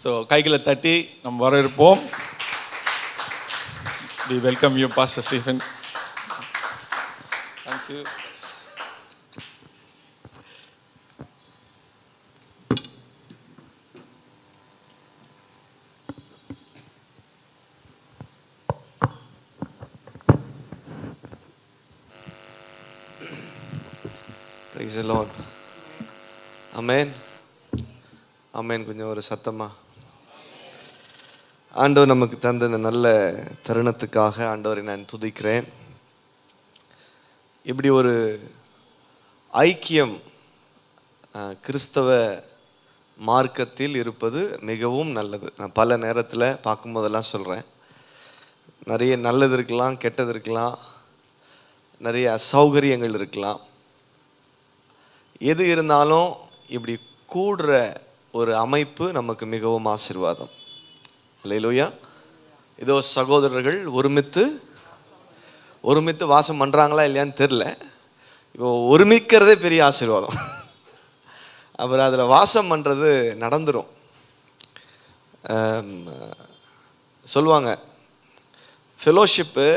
So கைகளை தட்டி நம்ம வரவேற்போம். We welcome you, Pastor Stephen. Thank you. Praise the Lord. Amen. Amen. கொஞ்சம் ஒரு சத்தமா. ஆண்டவர் நமக்கு தந்த இந்த நல்ல தருணத்துக்காக ஆண்டவரை நான் துதிக்கிறேன். இப்படி ஒரு ஐக்கியம் கிறிஸ்தவ மார்க்கத்தில் இருப்பது மிகவும் நல்லது. நான் பல நேரத்தில் பார்க்கும்போதெல்லாம் சொல்கிறேன், நிறைய நல்லது இருக்கலாம், கெட்டது இருக்கலாம், நிறைய அசௌகரியங்கள் இருக்கலாம். எது இருந்தாலும் இப்படி கூடுற ஒரு அமைப்பு நமக்கு மிகவும் ஆசீர்வாதம். அல்லேலூயா. இதோ சகோதரர்கள் ஒருமித்து வாசம் பண்ணுறாங்களா இல்லையான்னு தெரில. இப்போ ஒருமிக்கிறதே பெரிய ஆசீர்வாதம். அப்புறம் அதில் வாசம் பண்ணுறது நடந்துடும். சொல்லுவாங்க ஃபெலோஷிப்பு,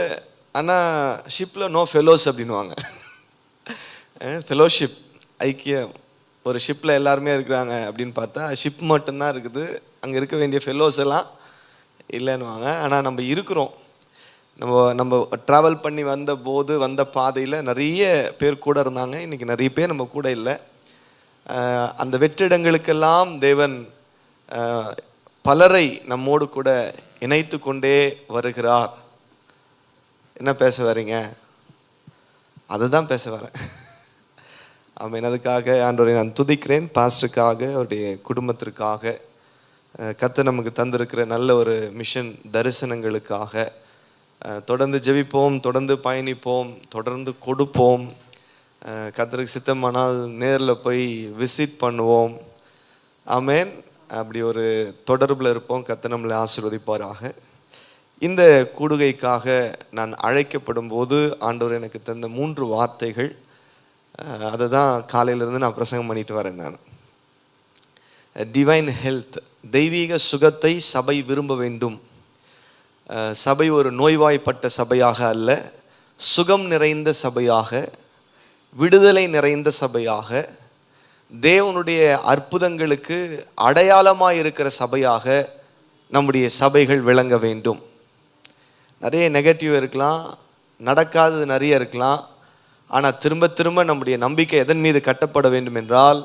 ஆனால் ஷிப்பில் நோ ஃபெலோஸ் அப்படின்வாங்க. ஃபெலோஷிப் ஐக்கியம், ஒரு ஷிப்பில் எல்லாருமே இருக்கிறாங்க அப்படின்னு பார்த்தா ஷிப் மட்டும்தான் இருக்குது, அங்கே இருக்க வேண்டிய ஃபெலோஸ் எல்லாம் இல்லைன்னுவாங்க. ஆனால் நம்ம இருக்கிறோம். நம்ம ட்ராவல் பண்ணி வந்த பாதையில் நிறைய பேர் கூட இருந்தாங்க. இன்றைக்கி நிறைய பேர் நம்ம கூட இல்லை. அந்த வெற்றிடங்களுக்கெல்லாம் தேவன் பலரை நம்மோடு கூட இணைத்து கொண்டே வருகிறார். என்ன பேச வரீங்க? அதை தான் பேச வரேன். ஆமென். அதுக்காக ஆண்டவரை நான் துதிக்கிறேன். பாஸ்டருக்காக, அவருடைய குடும்பத்திற்காக, கர்த்தர் நமக்கு தந்திருக்கிற நல்ல ஒரு மிஷன் தரிசனங்களுக்காக. தொடர்ந்து ஜெபிப்போம், தொடர்ந்து பயணிப்போம், தொடர்ந்து கொடுப்போம். கர்த்தருக்கு சித்தமானால் நேரில் போய் விசிட் பண்ணுவோம். ஆமென். அப்படி ஒரு தொடர்பில் இருப்போம். கர்த்தர் நம்மளை ஆசீர்வதிப்பாராக. இந்த கூடுகைக்காக நான் அழைக்கப்படும் போது ஆண்டவர் எனக்கு தந்த 3 வார்த்தைகள், அதை தான் காலையிலேருந்து நான் பிரசங்கம் பண்ணிட்டு வரேன். நான் டிவைன் ஹெல்த், தெய்வீக சுகத்தை சபை விரும்ப வேண்டும். சபை ஒரு நோய்வாய்ப்பட்ட சபையாக அல்ல, சுகம் நிறைந்த சபையாக, விடுதலை நிறைந்த சபையாக, தேவனுடைய அற்புதங்களுக்கு அடையாளமாக இருக்கிற சபையாக நம்முடைய சபைகள் விளங்க வேண்டும். நிறைய நெகட்டிவ் இருக்கலாம், நடக்காதது நிறைய இருக்கலாம். ஆனால் திரும்ப நம்முடைய நம்பிக்கை எதன் மீது கட்டப்பட வேண்டும் என்றால்,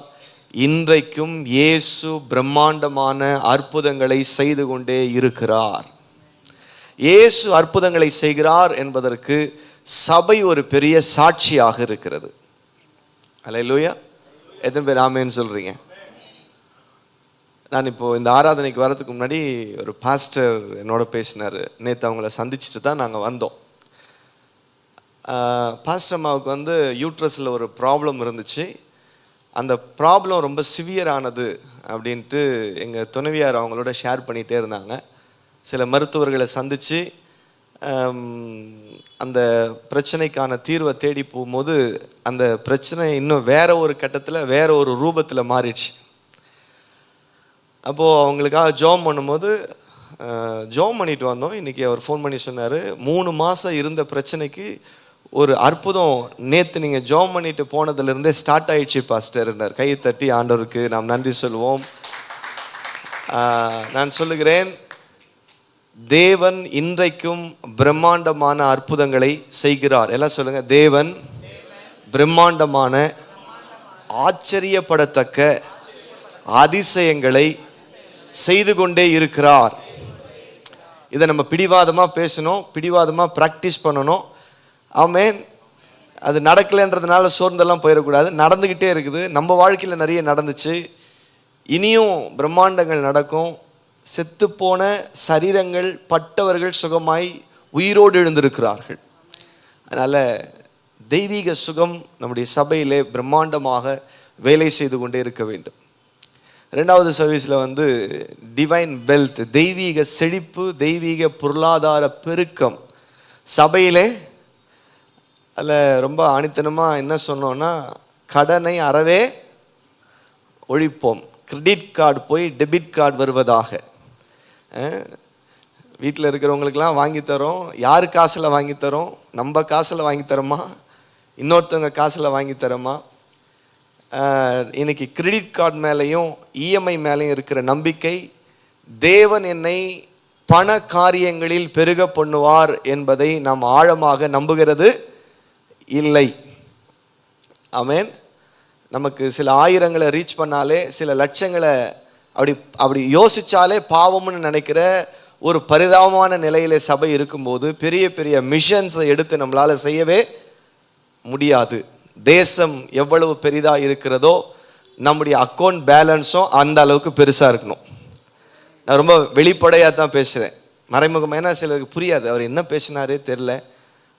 இன்றைக்கும் இயேசு பிரம்மாண்டமான அற்புதங்களை செய்து கொண்டே இருக்கிறார். இயேசு அற்புதங்களை செய்கிறார் என்பதற்கு சபை ஒரு பெரிய சாட்சியாக இருக்கிறது. அல்லேலூயா. எத்தனை பேர் ஆமென்னு சொல்றீங்க? நான் இப்போ இந்த ஆராதனைக்கு வரதுக்கு முன்னாடி ஒரு பாஸ்டர் என்னோட பேசினார். நேற்று அவங்கள சந்திச்சுட்டு தான் நாங்கள் வந்தோம். பாஸ்டர் அம்மாவுக்கு யூட்ரஸில் ஒரு ப்ராப்ளம் இருந்துச்சு. அந்த ப்ராப்ளம் ரொம்ப சிவியரானது அப்படின்ட்டு எங்கள் துணைவியார் அவங்களோட ஷேர் பண்ணிகிட்டே இருந்தாங்க. சில மருத்துவர்களை சந்தித்து அந்த பிரச்சனைக்கான தீர்வை தேடி போகும்போது அந்த பிரச்சனை இன்னும் வேற ஒரு கட்டத்தில் வேற ஒரு ரூபத்தில் மாறிடுச்சு. அப்போது அவங்களுக்காக ஜெபம் பண்ணும்போது ஜெபம் பண்ணிட்டு வந்தோம். இன்றைக்கி அவர் ஃபோன் பண்ணி சொன்னார், 3 மாதம் இருந்த பிரச்சனைக்கு ஒரு அற்புதம் நேற்று நீங்கள் ஜெபம் பண்ணிட்டு போனதுலேருந்தே ஸ்டார்ட் ஆயிடுச்சு பாஸ்டர்னார். கையை தட்டி ஆண்டவருக்கு நாம் நன்றி சொல்வோம். நான் சொல்லுகிறேன், தேவன் இன்றைக்கும் பிரம்மாண்டமான அற்புதங்களை செய்கிறார். எல்லாம் சொல்லுங்க, தேவன் பிரம்மாண்டமான ஆச்சரியப்படத்தக்க அதிசயங்களை செய்து கொண்டே இருக்கிறார். இதை நம்ம பிடிவாதமாக பேசணும், பிடிவாதமாக ப்ராக்டிஸ் பண்ணணும். ஆமென். அது நடக்கலைன்றதுனால சோர்ந்தெல்லாம் போயிடக்கூடாது. நடந்துக்கிட்டே இருக்குது. நம்ம வாழ்க்கையில் நிறைய நடந்துச்சு, இனியும் பிரம்மாண்டங்கள் நடக்கும். செத்துப்போன சரீரங்கள் பட்டவர்கள் சுகமாய் உயிரோடு எழுந்திருக்கிறார்கள். அதனால் தெய்வீக சுகம் நம்முடைய சபையிலே பிரம்மாண்டமாக வேலை செய்து கொண்டே இருக்க வேண்டும். 2வது சர்வீஸில் டிவைன் வெல்த், தெய்வீக செழிப்பு, தெய்வீக பொருளாதார பெருக்கம் சபையிலே. அதில் ரொம்ப ஆணித்தனமாக என்ன சொன்னோன்னா, கடனை அறவே ஒழிப்போம். கிரெடிட் கார்டு போய் டெபிட் கார்டு வருவதாக. வீட்டில் இருக்கிறவங்களுக்கெல்லாம் வாங்கி தரோம். யார் காசில் வாங்கி தரோம்? நம்ம காசில் வாங்கி தரோமா, இன்னொருத்தவங்க காசில் வாங்கி தரோமா? இன்னைக்கு கிரெடிட் கார்டு மேலேயும் இஎம்ஐ மேலேயும் இருக்கிற நம்பிக்கை தேவன் என்னை பண காரியங்களில் பெருக பண்ணுவார் என்பதை நாம் ஆழமாக நம்புகிறது இல்லை. ஆமென். நமக்கு சில ஆயிரங்களை ரீச் பண்ணாலே, சில லட்சங்களை அப்படி யோசித்தாலே பாவம்னு நினைக்கிற ஒரு பரிதாபமான நிலையிலே சபை இருக்கும்போது பெரிய பெரிய மிஷன்ஸை எடுத்து நம்மளால் செய்யவே முடியாது. தேசம் எவ்வளவு பெரிதாக இருக்கிறதோ நம்முடைய அக்கௌண்ட் பேலன்ஸும் அந்த அளவுக்கு பெருசாக இருக்கணும். நான் ரொம்ப வெளிப்படையாக தான் பேசுகிறேன், மறைமுகமாக. ஏன்னா சிலருக்கு புரியாது, அவர் என்ன பேசினாரே தெரில,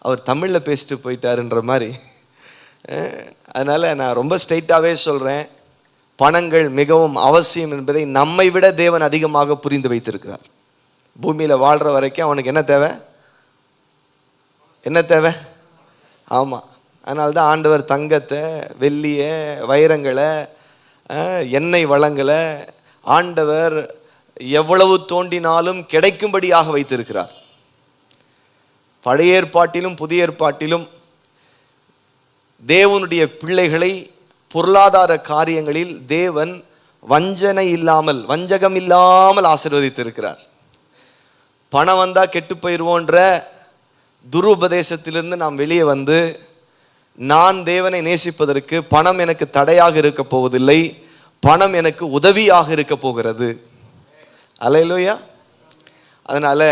அவர் தமிழில் பேசிட்டு போயிட்டாருன்ற மாதிரி. அதனால் நான் ரொம்ப ஸ்ட்ரைட்டாகவே சொல்கிறேன், பணங்கள் மிகவும் அவசியம் என்பதை நம்மை விட தேவன் அதிகமாக புரிந்து வைத்திருக்கிறார். பூமியில் வாழ்கிற வரைக்கும் அவனுக்கு என்ன தேவை? என்ன தேவை? ஆமாம். அதனால்தான் ஆண்டவர் தங்கத்தை, வெள்ளியை, வைரங்களை, எண்ணெய் வளங்களை ஆண்டவர் எவ்வளவு தோண்டினாலும் கிடைக்கும்படியாக வைத்திருக்கிறார். பழைய ஏற்பாட்டிலும் புதிய ஏற்பாட்டிலும் தேவனுடைய பிள்ளைகளை பொருளாதார காரியங்களில் தேவன் வஞ்சகம் இல்லாமல் ஆசீர்வதித்திருக்கிறார். பணம் வந்தால் கெட்டு போயிடுவோன்ற துருபதேசத்திலிருந்து நாம் வெளியே வந்து, நான் தேவனை நேசிப்பதற்கு பணம் எனக்கு தடையாக இருக்க போவதில்லை, பணம் எனக்கு உதவியாக இருக்க போகிறது. அல்லேலூயா. அதனால்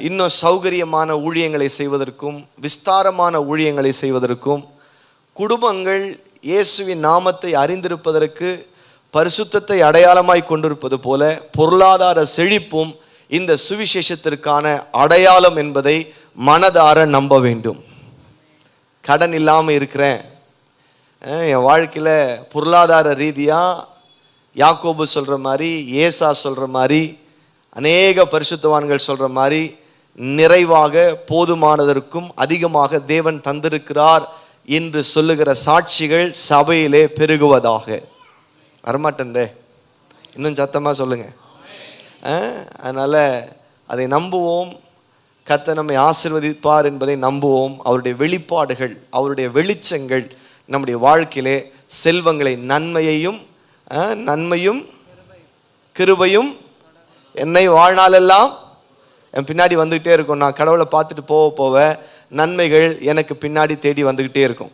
இன்னும் சௌகரியமான ஊழியங்களை செய்வதற்கும் விஸ்தாரமான ஊழியங்களை செய்வதற்கும், குடும்பங்கள் இயேசுவின் நாமத்தை அறிந்திருப்பதற்கு பரிசுத்தத்தை அடையாளமாய் கொண்டிருப்பது போல பொருளாதார செழிப்பும் இந்த சுவிசேஷத்திற்கான அடையாளம் என்பதை மனதார நம்ப வேண்டும். கடன் இல்லாமல் இருக்கிறேன், என் வாழ்க்கையில் பொருளாதார ரீதியாக யாக்கோபு சொல்கிற மாதிரி, ஏசா சொல்கிற மாதிரி, அநேக பரிசுத்தவான்கள் சொல்கிற மாதிரி நிறைவாக போதுமானதற்கும் அதிகமாக தேவன் தந்திருக்கிறார் என்று சொல்லுகிற சாட்சிகள் சபையிலே பெருகுவதாக. வரமாட்டேந்தே, இன்னும் சத்தமாக சொல்லுங்க. அதனால் அதை நம்புவோம். கர்த்தர் நம்மை ஆசீர்வதிப்பார் என்பதை நம்புவோம். அவருடைய வெளிப்பாடுகள், அவருடைய வெளிச்சங்கள் நம்முடைய வாழ்க்கையிலே செல்வங்களை, நன்மையும் கிருபையும் என்னை வாழ்நாளெல்லாம் என் பின்னாடி வந்துக்கிட்டே இருக்கும். நான் கடவுளை பார்த்துட்டு போக நன்மைகள் எனக்கு பின்னாடி தேடி வந்துக்கிட்டே இருக்கும்.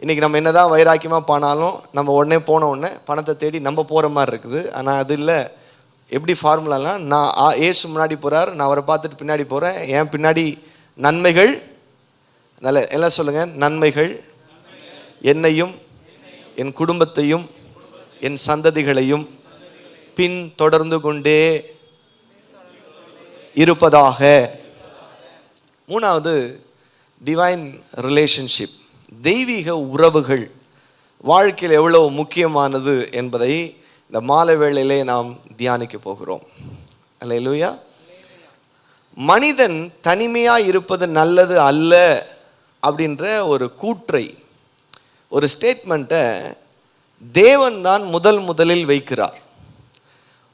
இன்றைக்கி நம்ம என்ன தான் வைராக்கியமாக போனாலும் நம்ம உடனே போன உடனே பணத்தை தேடி நம்ம போகிற மாதிரி இருக்குது. ஆனால் அது இல்லை. எப்படி ஃபார்முலாலாம், நான் ஏசு முன்னாடி போகிறார், நான் அவரை பார்த்துட்டு பின்னாடி போகிறேன், என் பின்னாடி நன்மைகள், நல்ல எல்லாம் சொல்லுங்கள், நன்மைகள் என்னையும் என் குடும்பத்தையும் என் சந்ததிகளையும் பின் தொடர்ந்து கொண்டே இருப்பதாக. மூணாவது, டிவைன் ரிலேஷன்ஷிப், தெய்வீக உறவுகள் வாழ்க்கையில் எவ்வளவு முக்கியமானது என்பதை இந்த மாலை வேளையிலே நாம் தியானிக்க போகிறோம். அல்லேலூயா. மனிதன் தனிமையாக இருப்பது நல்லது அல்ல அப்படின்ற ஒரு கூற்றை, ஒரு ஸ்டேட்மெண்ட்டை தேவன் தான் முதலில் வைக்கிறார்.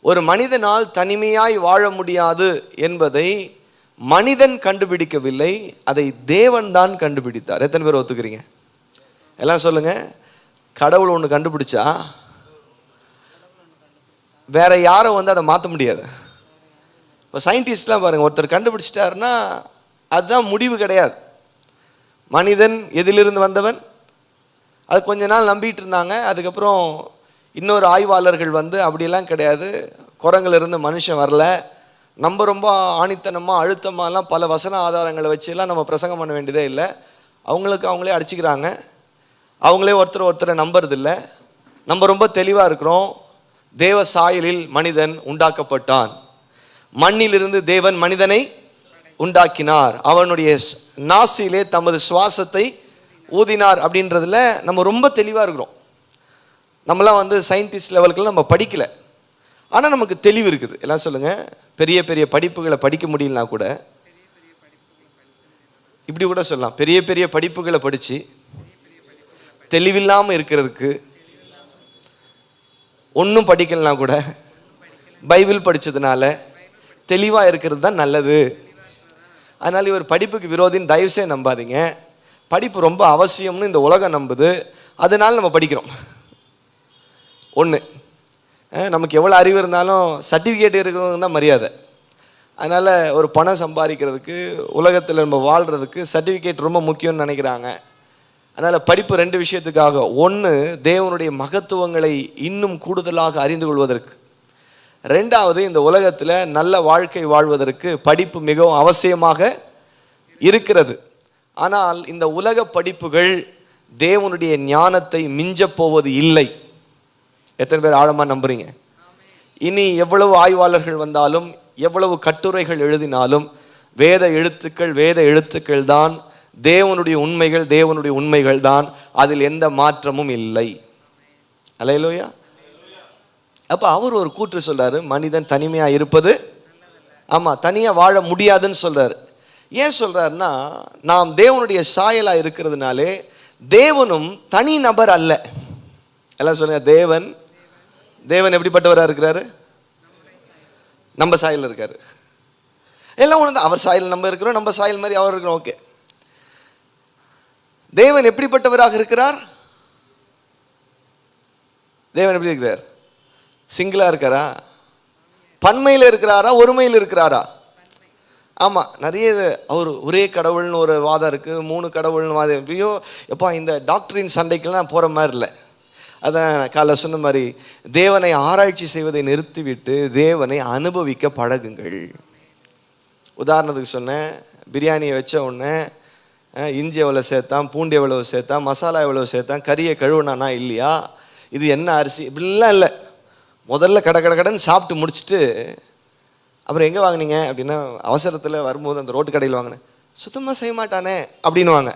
ஒரு மனிதனால் தனிமையாய் வாழ முடியாது என்பதை மனிதன் கண்டுபிடிக்கவில்லை, அதை தேவன் தான் கண்டுபிடித்தார். எத்தனை பேர் ஒத்துக்கிறீங்க? எல்லாம் சொல்லுங்க. கடவுள் ஒன்று கண்டுபிடிச்சா வேற யாரும் அதை மாற்ற முடியாது. இப்போ சயின்டிஸ்ட்லாம் பாருங்கள், ஒருத்தர் கண்டுபிடிச்சிட்டாருன்னா அதுதான் முடிவு கிடையாது. மனிதன் எதிலிருந்து வந்தவன், அது கொஞ்ச நாள் நம்பிட்டு இருந்தாங்க. அதுக்கப்புறம் இன்னொரு ஆய்வாளர்கள் அப்படிலாம் கிடையாது, குரங்கிலிருந்து மனுஷன் வரல. நம்ம ரொம்ப ஆணித்தனமாக அழுத்தமாகலாம் பல வசன ஆதாரங்களை வச்சுலாம் நம்ம பிரசங்கம் பண்ண வேண்டியதே இல்லை. அவங்களே அடிச்சுக்கிறாங்க, அவங்களே ஒருத்தரை நம்புறதில்லை. நம்ம ரொம்ப தெளிவாக இருக்கிறோம். தேவ சாயலில் மனிதன் உண்டாக்கப்பட்டான், மண்ணிலிருந்து தேவன் மனிதனை உண்டாக்கினார், அவனுடைய நாசியிலே தமது சுவாசத்தை ஊதினார் அப்படின்றதுல நம்ம ரொம்ப தெளிவாக இருக்கிறோம். நம்மளாம் சயின்டிஸ்ட் லெவலுக்குலாம் நம்ம படிக்கலை, ஆனால் நமக்கு தெளிவு இருக்குது. எல்லாம் சொல்லுங்கள். பெரிய பெரிய படிப்புகளை படிக்க முடியலனா கூட, இப்படி கூட சொல்லலாம், பெரிய பெரிய படிப்புகளை படித்து தெளிவில்லாமல் இருக்கிறதுக்கு, ஒன்றும் படிக்கலனா கூட பைபிள் படித்ததுனால, தெளிவாக இருக்கிறது தான் நல்லது. அதனால் இவர் படிப்புக்கு விரோதின்னு தயவுசே நம்பாதீங்க. படிப்பு ரொம்ப அவசியம்னு இந்த உலகம் நம்புது, அதனால் நம்ம படிக்கிறோம். ஒன்று, நமக்கு எவ்வளோ அறிவு இருந்தாலும் சர்டிஃபிகேட் இருக்கிறவங்க தான் மரியாதை. அதனால் ஒரு பணம் சம்பாதிக்கிறதுக்கு, உலகத்தில் நம்ம வாழ்கிறதுக்கு சர்டிஃபிகேட் ரொம்ப முக்கியம்னு நினைக்கிறாங்க. அதனால் படிப்பு ரெண்டு விஷயத்துக்காக. ஒன்று, தேவனுடைய மகத்துவங்களை இன்னும் கூடுதலாக அறிந்து கொள்வதற்கு. ரெண்டாவது, இந்த உலகத்தில் நல்ல வாழ்க்கை வாழ்வதற்கு படிப்பு மிகவும் அவசியமாக இருக்கிறது. ஆனால் இந்த உலக படிப்புகள் தேவனுடைய ஞானத்தை மிஞ்சப் போவது இல்லை. எத்தனை பேர் ஆழமாக நம்புறீங்க? இனி எவ்வளவு ஆய்வாளர்கள் வந்தாலும், எவ்வளவு கட்டுரைகள் எழுதினாலும், வேத எழுத்துக்கள் தான் தேவனுடைய உண்மைகள் தான். அதில் எந்த மாற்றமும் இல்லை. அல்லேலூயா. அப்போ அவர் ஒரு கூற்று சொல்றாரு, மனிதன் தனிமையாக இருப்பது, ஆமாம், தனியாக வாழ முடியாதுன்னு சொல்றாரு. ஏன் சொல்றாருன்னா, நாம் தேவனுடைய சாயலாக இருக்கிறதுனாலே தேவனும் தனி நபர் அல்ல. எல்லாம் சொல்லுங்க, தேவன் எப்படிப்பட்டவராக இருக்கிறாரு? நம்ம சாயல் இருக்காரு. எல்லாம் ஒன்று தான். அவர் சாயல் நம்ம இருக்கிறோம், நம்ம சாயல் மாதிரி அவர் இருக்கிறோம். ஓகே. தேவன் எப்படிப்பட்டவராக இருக்கிறார்? தேவன் எப்படி இருக்கிறார்? சிங்கிளா இருக்காரா? பன்மையில் இருக்கிறாரா? ஒருமையில் இருக்கிறாரா? ஆமாம், நிறைய அவர் ஒரே கடவுள்னு ஒரு வாதம் இருக்குது, 3 கடவுள்னு வாதம். எப்படியோ எப்பா இந்த டாக்டரின் சண்டைக்கெல்லாம் போகிற மாதிரி இல்லை. அதான் காலைல சொன்ன மாதிரி, தேவனை ஆராய்ச்சி செய்வதை நிறுத்திவிட்டு தேவனை அனுபவிக்க பழகுங்கள். உதாரணத்துக்கு சொன்னேன், பிரியாணியை வச்ச உடனே இஞ்சி எவ்வளோ சேர்த்தான், பூண்டு எவ்வளோ சேர்த்தான், மசாலா எவ்வளோ சேர்த்தான், கறியை கழுவுனானா இல்லையா, இது என்ன அரிசி, இப்படிலாம் இல்லை. முதல்ல கடைன்னு சாப்பிட்டு முடிச்சுட்டு, அப்புறம் எங்கே வாங்கினீங்க அப்படின்னா, அவசரத்தில் வரும்போது அந்த ரோட்டு கடையில் வாங்கினேன். சுத்தமாக செய்ய மாட்டானே அப்படின்னுவாங்க.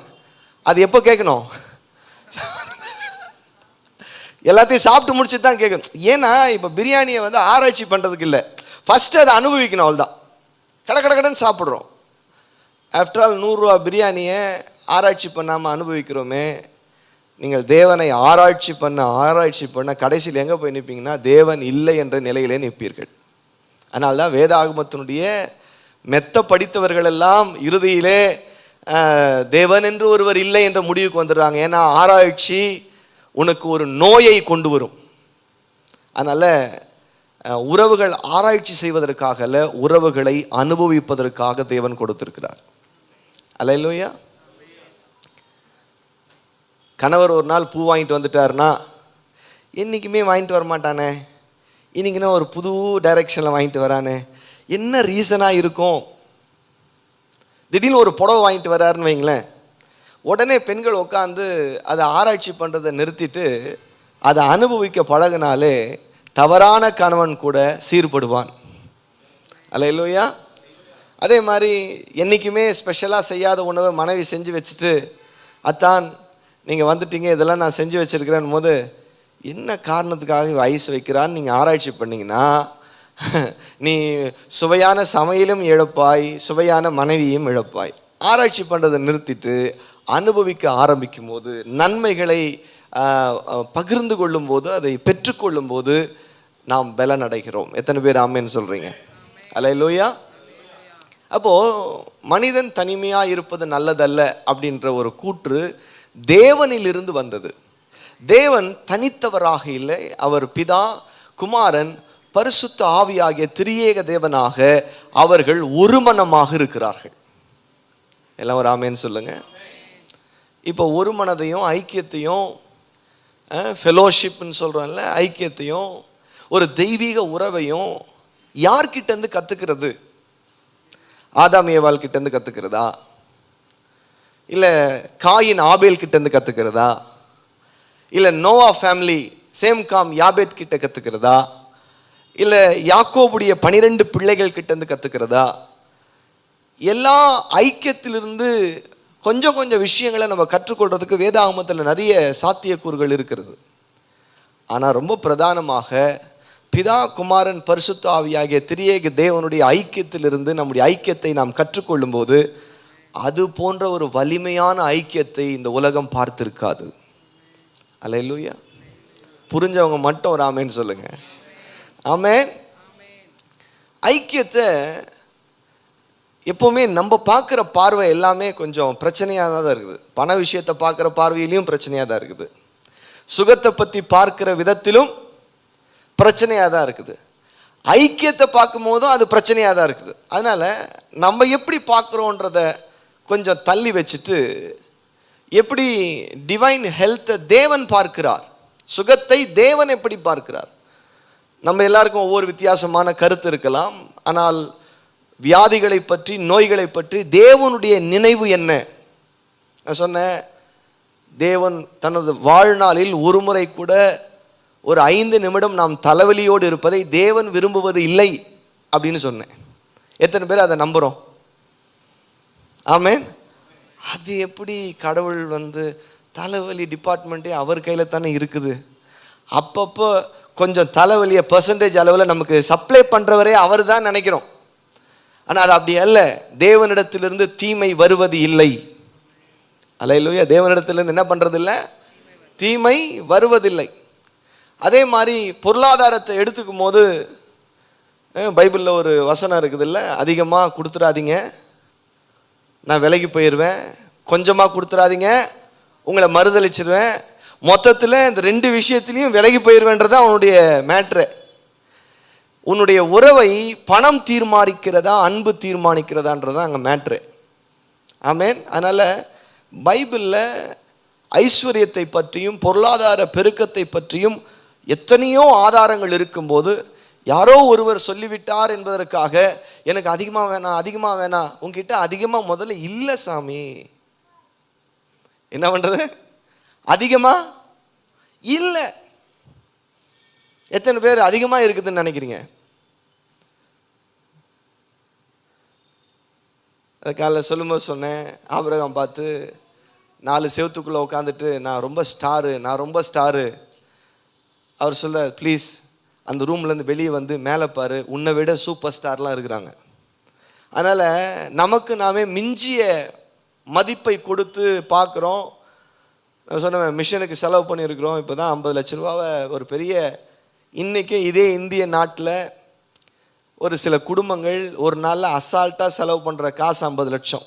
அது எப்போ கேட்கணும்? எல்லாத்தையும் சாப்பிட்டு முடிச்சுட்டு தான் கேட்கணும். ஏன்னா இப்போ பிரியாணியை ஆராய்ச்சி பண்ணுறதுக்கு இல்லை, ஃபஸ்ட்டு அதை அனுபவிக்கணும். அவள் தான் கடைன்னு சாப்பிட்றோம். ஆஃப்டர் ஆல் 100 ரூபா பிரியாணியை ஆராய்ச்சி பண்ணாமல் அனுபவிக்கிறோமே. நீங்கள் தேவனை ஆராய்ச்சி பண்ண கடைசியில் எங்கே போய் நிற்பீங்கன்னா, தேவன் இல்லை என்ற நிலையிலே நிற்பீர்கள். அதனால்தான் வேதாகமத்தினுடைய மெத்த படித்தவர்கள் எல்லாம் இறுதியிலே தேவன் என்று ஒருவர் இல்லை என்ற முடிவுக்கு வந்துடுறாங்க. ஏன்னா ஆராய்ச்சி உனக்கு ஒரு நோயை கொண்டு வரும். அதனால் உறவுகள் ஆராய்ச்சி செய்வதற்காக அல்ல, உறவுகளை அனுபவிப்பதற்காக தேவன் கொடுத்திருக்கிறார். அல்லேலூயா. கணவர் ஒரு நாள் பூ வாங்கிட்டு வந்துட்டாருன்னா, என்றைக்குமே வாங்கிட்டு வரமாட்டானே, இன்னைக்குன்னா ஒரு புது டைரக்ஷனில் வாங்கிட்டு வரானே, என்ன ரீசனாக இருக்கும்? திடீர்னு ஒரு புடவை வாங்கிட்டு வராருன்னு வைங்களேன், உடனே பெண்கள் உட்காந்து அதை ஆராய்ச்சி பண்ணுறதை நிறுத்திட்டு அதை அனுபவிக்க பழகினாலே தவறான கணவன் கூட சீர்படுவான். அல்லேலூயா. அதே மாதிரி என்றைக்குமே ஸ்பெஷலாக செய்யாத உணவை மனைவி செஞ்சு வச்சுட்டு, அத்தான் நீங்கள் வந்துட்டீங்க, இதெல்லாம் நான் செஞ்சு வச்சுருக்கிறேன் போது, என்ன காரணத்துக்காக ஐஸ் வைக்கிறான்னு நீங்கள் ஆராய்ச்சி பண்ணிங்கன்னா, நீ சுவையான சமையலும் இழப்பாய், சுவையான மனைவியும் இழப்பாய். ஆராய்ச்சி பண்ணுறதை நிறுத்திட்டு அனுபவிக்க ஆரம்பிக்கும் போது, நன்மைகளை பகிர்ந்து கொள்ளும் போது, அதை பெற்றுக்கொள்ளும் போது நாம் பலன் அடைகிறோம். எத்தனை பேர் ஆமேன்னு சொல்கிறீங்க? அல்லேலூயா. அப்போது மனிதன் தனிமையாக இருப்பது நல்லதல்ல அப்படின்ற ஒரு கூற்று தேவனிலிருந்து வந்தது. தேவன் தனித்தவராக இல்லை, அவர் பிதா, குமாரன், பரிசுத்த ஆவியாகிய திரியேக தேவனாக அவர்கள் ஒரு மனமாக இருக்கிறார்கள். எல்லாம் ஒரு ஆமேன்னு சொல்லுங்க. இப்போ ஒரு மனதையும் ஐக்கியத்தையும், ஃபெலோஷிப்னு சொல்கிறோம்ல, ஐக்கியத்தையும் ஒரு தெய்வீக உறவையும் யார்கிட்டேருந்து கற்றுக்கிறது? ஆதாம் ஏவாள் கிட்டேருந்து கற்றுக்கிறதா? இல்லை காயின் ஆபேல் கிட்டேருந்து கற்றுக்கிறதா? இல்லை நோவா ஃபேமிலி சேம் காம் யாபேத் கிட்ட கற்றுக்கிறதா? இல்லை யாக்கோபுடைய 12 பிள்ளைகள் கிட்டேருந்து கற்றுக்கிறதா? எல்லா ஐக்கியத்திலிருந்து கொஞ்சம் கொஞ்சம் விஷயங்களை நம்ம கற்றுக்கொள்றதுக்கு வேதாகமத்தில் நிறைய சாத்தியக்கூறுகள் இருக்கிறது. ஆனால் ரொம்ப பிரதானமாக பிதா, குமாரன், பரிசுத்த ஆவியாகிய திரியேக தேவனுடைய ஐக்கியத்திலிருந்து நம்முடைய ஐக்கியத்தை நாம் கற்றுக்கொள்ளும் போது, அது போன்ற ஒரு வலிமையான ஐக்கியத்தை இந்த உலகம் பார்த்திருக்காது. அல்லேலூயா. புரிஞ்சவங்க மட்டும் ஒரு ஆமேன்னு சொல்லுங்க. ஆமேன். ஐக்கியத்தை எப்போவுமே நம்ம பார்க்குற பார்வை எல்லாமே கொஞ்சம் பிரச்சனையாக தான் இருக்குது. பண விஷயத்தை பார்க்குற பார்வையிலையும் பிரச்சனையாக தான் இருக்குது. சுகத்தை பற்றி பார்க்குற விதத்திலும் பிரச்சனையாக தான் இருக்குது. ஐக்கியத்தை பார்க்கும் போதும் அது பிரச்சனையாக தான் இருக்குது. அதனால் நம்ம எப்படி பார்க்குறோன்றத கொஞ்சம் தள்ளி வச்சுட்டு எப்படி டிவைன் ஹெல்த்தை தேவன் பார்க்கிறார், சுகத்தை தேவன் எப்படி பார்க்கிறார். நம்ம எல்லாருக்கும் ஒவ்வொரு வித்தியாசமான கருத்து இருக்கலாம். ஆனால் வியாதிகளை பற்றி, நோய்களை பற்றி தேவனுடைய நினைவு என்ன? நான் சொன்னேன், தேவன் தனது வாழ்நாளில் ஒரு முறை கூட ஒரு 5 நிமிடம் நாம் தலைவலியோடு இருப்பதை தேவன் விரும்புவது இல்லை அப்படின்னு சொன்னேன். எத்தனை பேர் அதை நம்புகிறோம்? ஆமேன். அது எப்படி கடவுள் தலைவலி டிபார்ட்மெண்ட்டே அவர் கையில் தானே இருக்குது. அப்பப்போ கொஞ்சம் தலைவலியை பெர்சன்டேஜ் அளவில் நமக்கு சப்ளை பண்ணுறவரே அவர் தான் நினைக்கிறோம். ஆனால் அது அப்படி அல்ல. தேவனிடத்திலிருந்து தீமை வருவது இல்லை. அல்லேலூயா. தேவனிடத்திலிருந்து என்ன பண்ணுறது இல்லை? தீமை வருவதில்லை. அதே மாதிரி பொருளாதாரத்தை எடுத்துக்கும் போது பைபிளில் ஒரு வசனம் இருக்குது இல்லை, அதிகமாக கொடுத்துடாதீங்க, நான் விலைக்கு போயிடுவேன், கொஞ்சமாக கொடுத்துடாதீங்க, உங்களை மறுதளிச்சிருவேன், மொத்தத்தில் இந்த 2 விஷயத்துலையும் விலகி போயிடுவேன்றதான் அவனுடைய மேட்ரு. உன்னுடைய உறவை பணம் தீர்மானிக்கிறதா அன்பு தீர்மானிக்கிறதான்றதா அங்கே மேட்ரு. ஆமேன். அதனால் பைபிளில் ஐஸ்வர்யத்தை பற்றியும் பொருளாதார பெருக்கத்தை பற்றியும் எத்தனையோ ஆதாரங்கள் இருக்கும்போது யாரோ ஒருவர் சொல்லிவிட்டார் என்பதற்காக எனக்கு அதிகமாக வேணாம் அதிகமாக வேணாம், உங்ககிட்ட அதிகமாக முதல்ல இல்லை சாமி, என்ன பண்ணுறது? அதிகமாக இல்லை. எத்தனை பேர் அதிகமாக இருக்குதுன்னு நினைக்கிறீங்க? காலைல சொல்லும்போது சொன்னேன், ஆபிரகாம் பார்த்து 4 செவத்துக்குள்ளே உட்காந்துட்டு நான் ரொம்ப ஸ்டாரு. அவர் சொல்ல, ப்ளீஸ் அந்த ரூம்லேருந்து வெளியே மேலே பாரு, உன்னை விட சூப்பர் ஸ்டார்லாம் இருக்கிறாங்க. அதனால் நமக்கு நாமே மிஞ்சிய மதிப்பை கொடுத்து பார்க்குறோம். நான் சொன்னேன், மிஷனுக்கு செலவு பண்ணியிருக்கிறோம். இப்போ தான் 50 லட்ச ரூபாவை ஒரு பெரிய, இன்றைக்கே இதே இந்திய நாட்டில் ஒரு சில குடும்பங்கள் ஒரு நாளில் அசால்ட்டாக செலவு பண்ணுற காசு 50 லட்சம்.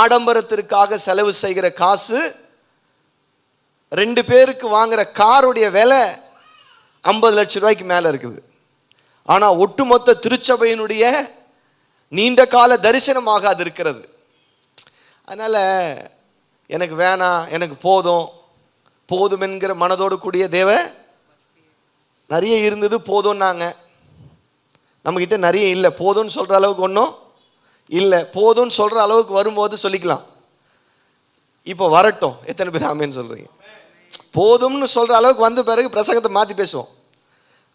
ஆடம்பரத்திற்காக செலவு செய்கிற காசு 2 பேருக்கு வாங்குகிற காருடைய விலை 50 லட்ச ரூபாய்க்கு மேலே இருக்குது. ஆனால் ஒட்டுமொத்த திருச்சபையினுடைய நீண்ட கால தரிசனமாக அது இருக்கிறது. அதனால் எனக்கு வேணாம், எனக்கு போதும் என்கிற மனதோடு கூடிய தேவ நிறைய இருந்தது, போதும்னாங்க. நம்மக்கிட்ட நிறைய இல்லை, போதும்னு சொல்கிற அளவுக்கு ஒன்றும் இல்லை. போதும்னு சொல்கிற அளவுக்கு வரும்போது சொல்லிக்கலாம். இப்போ வரட்டும். எத்தனை பேர் ஆமேன்னு சொல்கிறீங்க? போதும்னு சொல்கிற அளவுக்கு வந்த பிறகு பிரசங்கத்தை மாற்றி பேசுவோம்.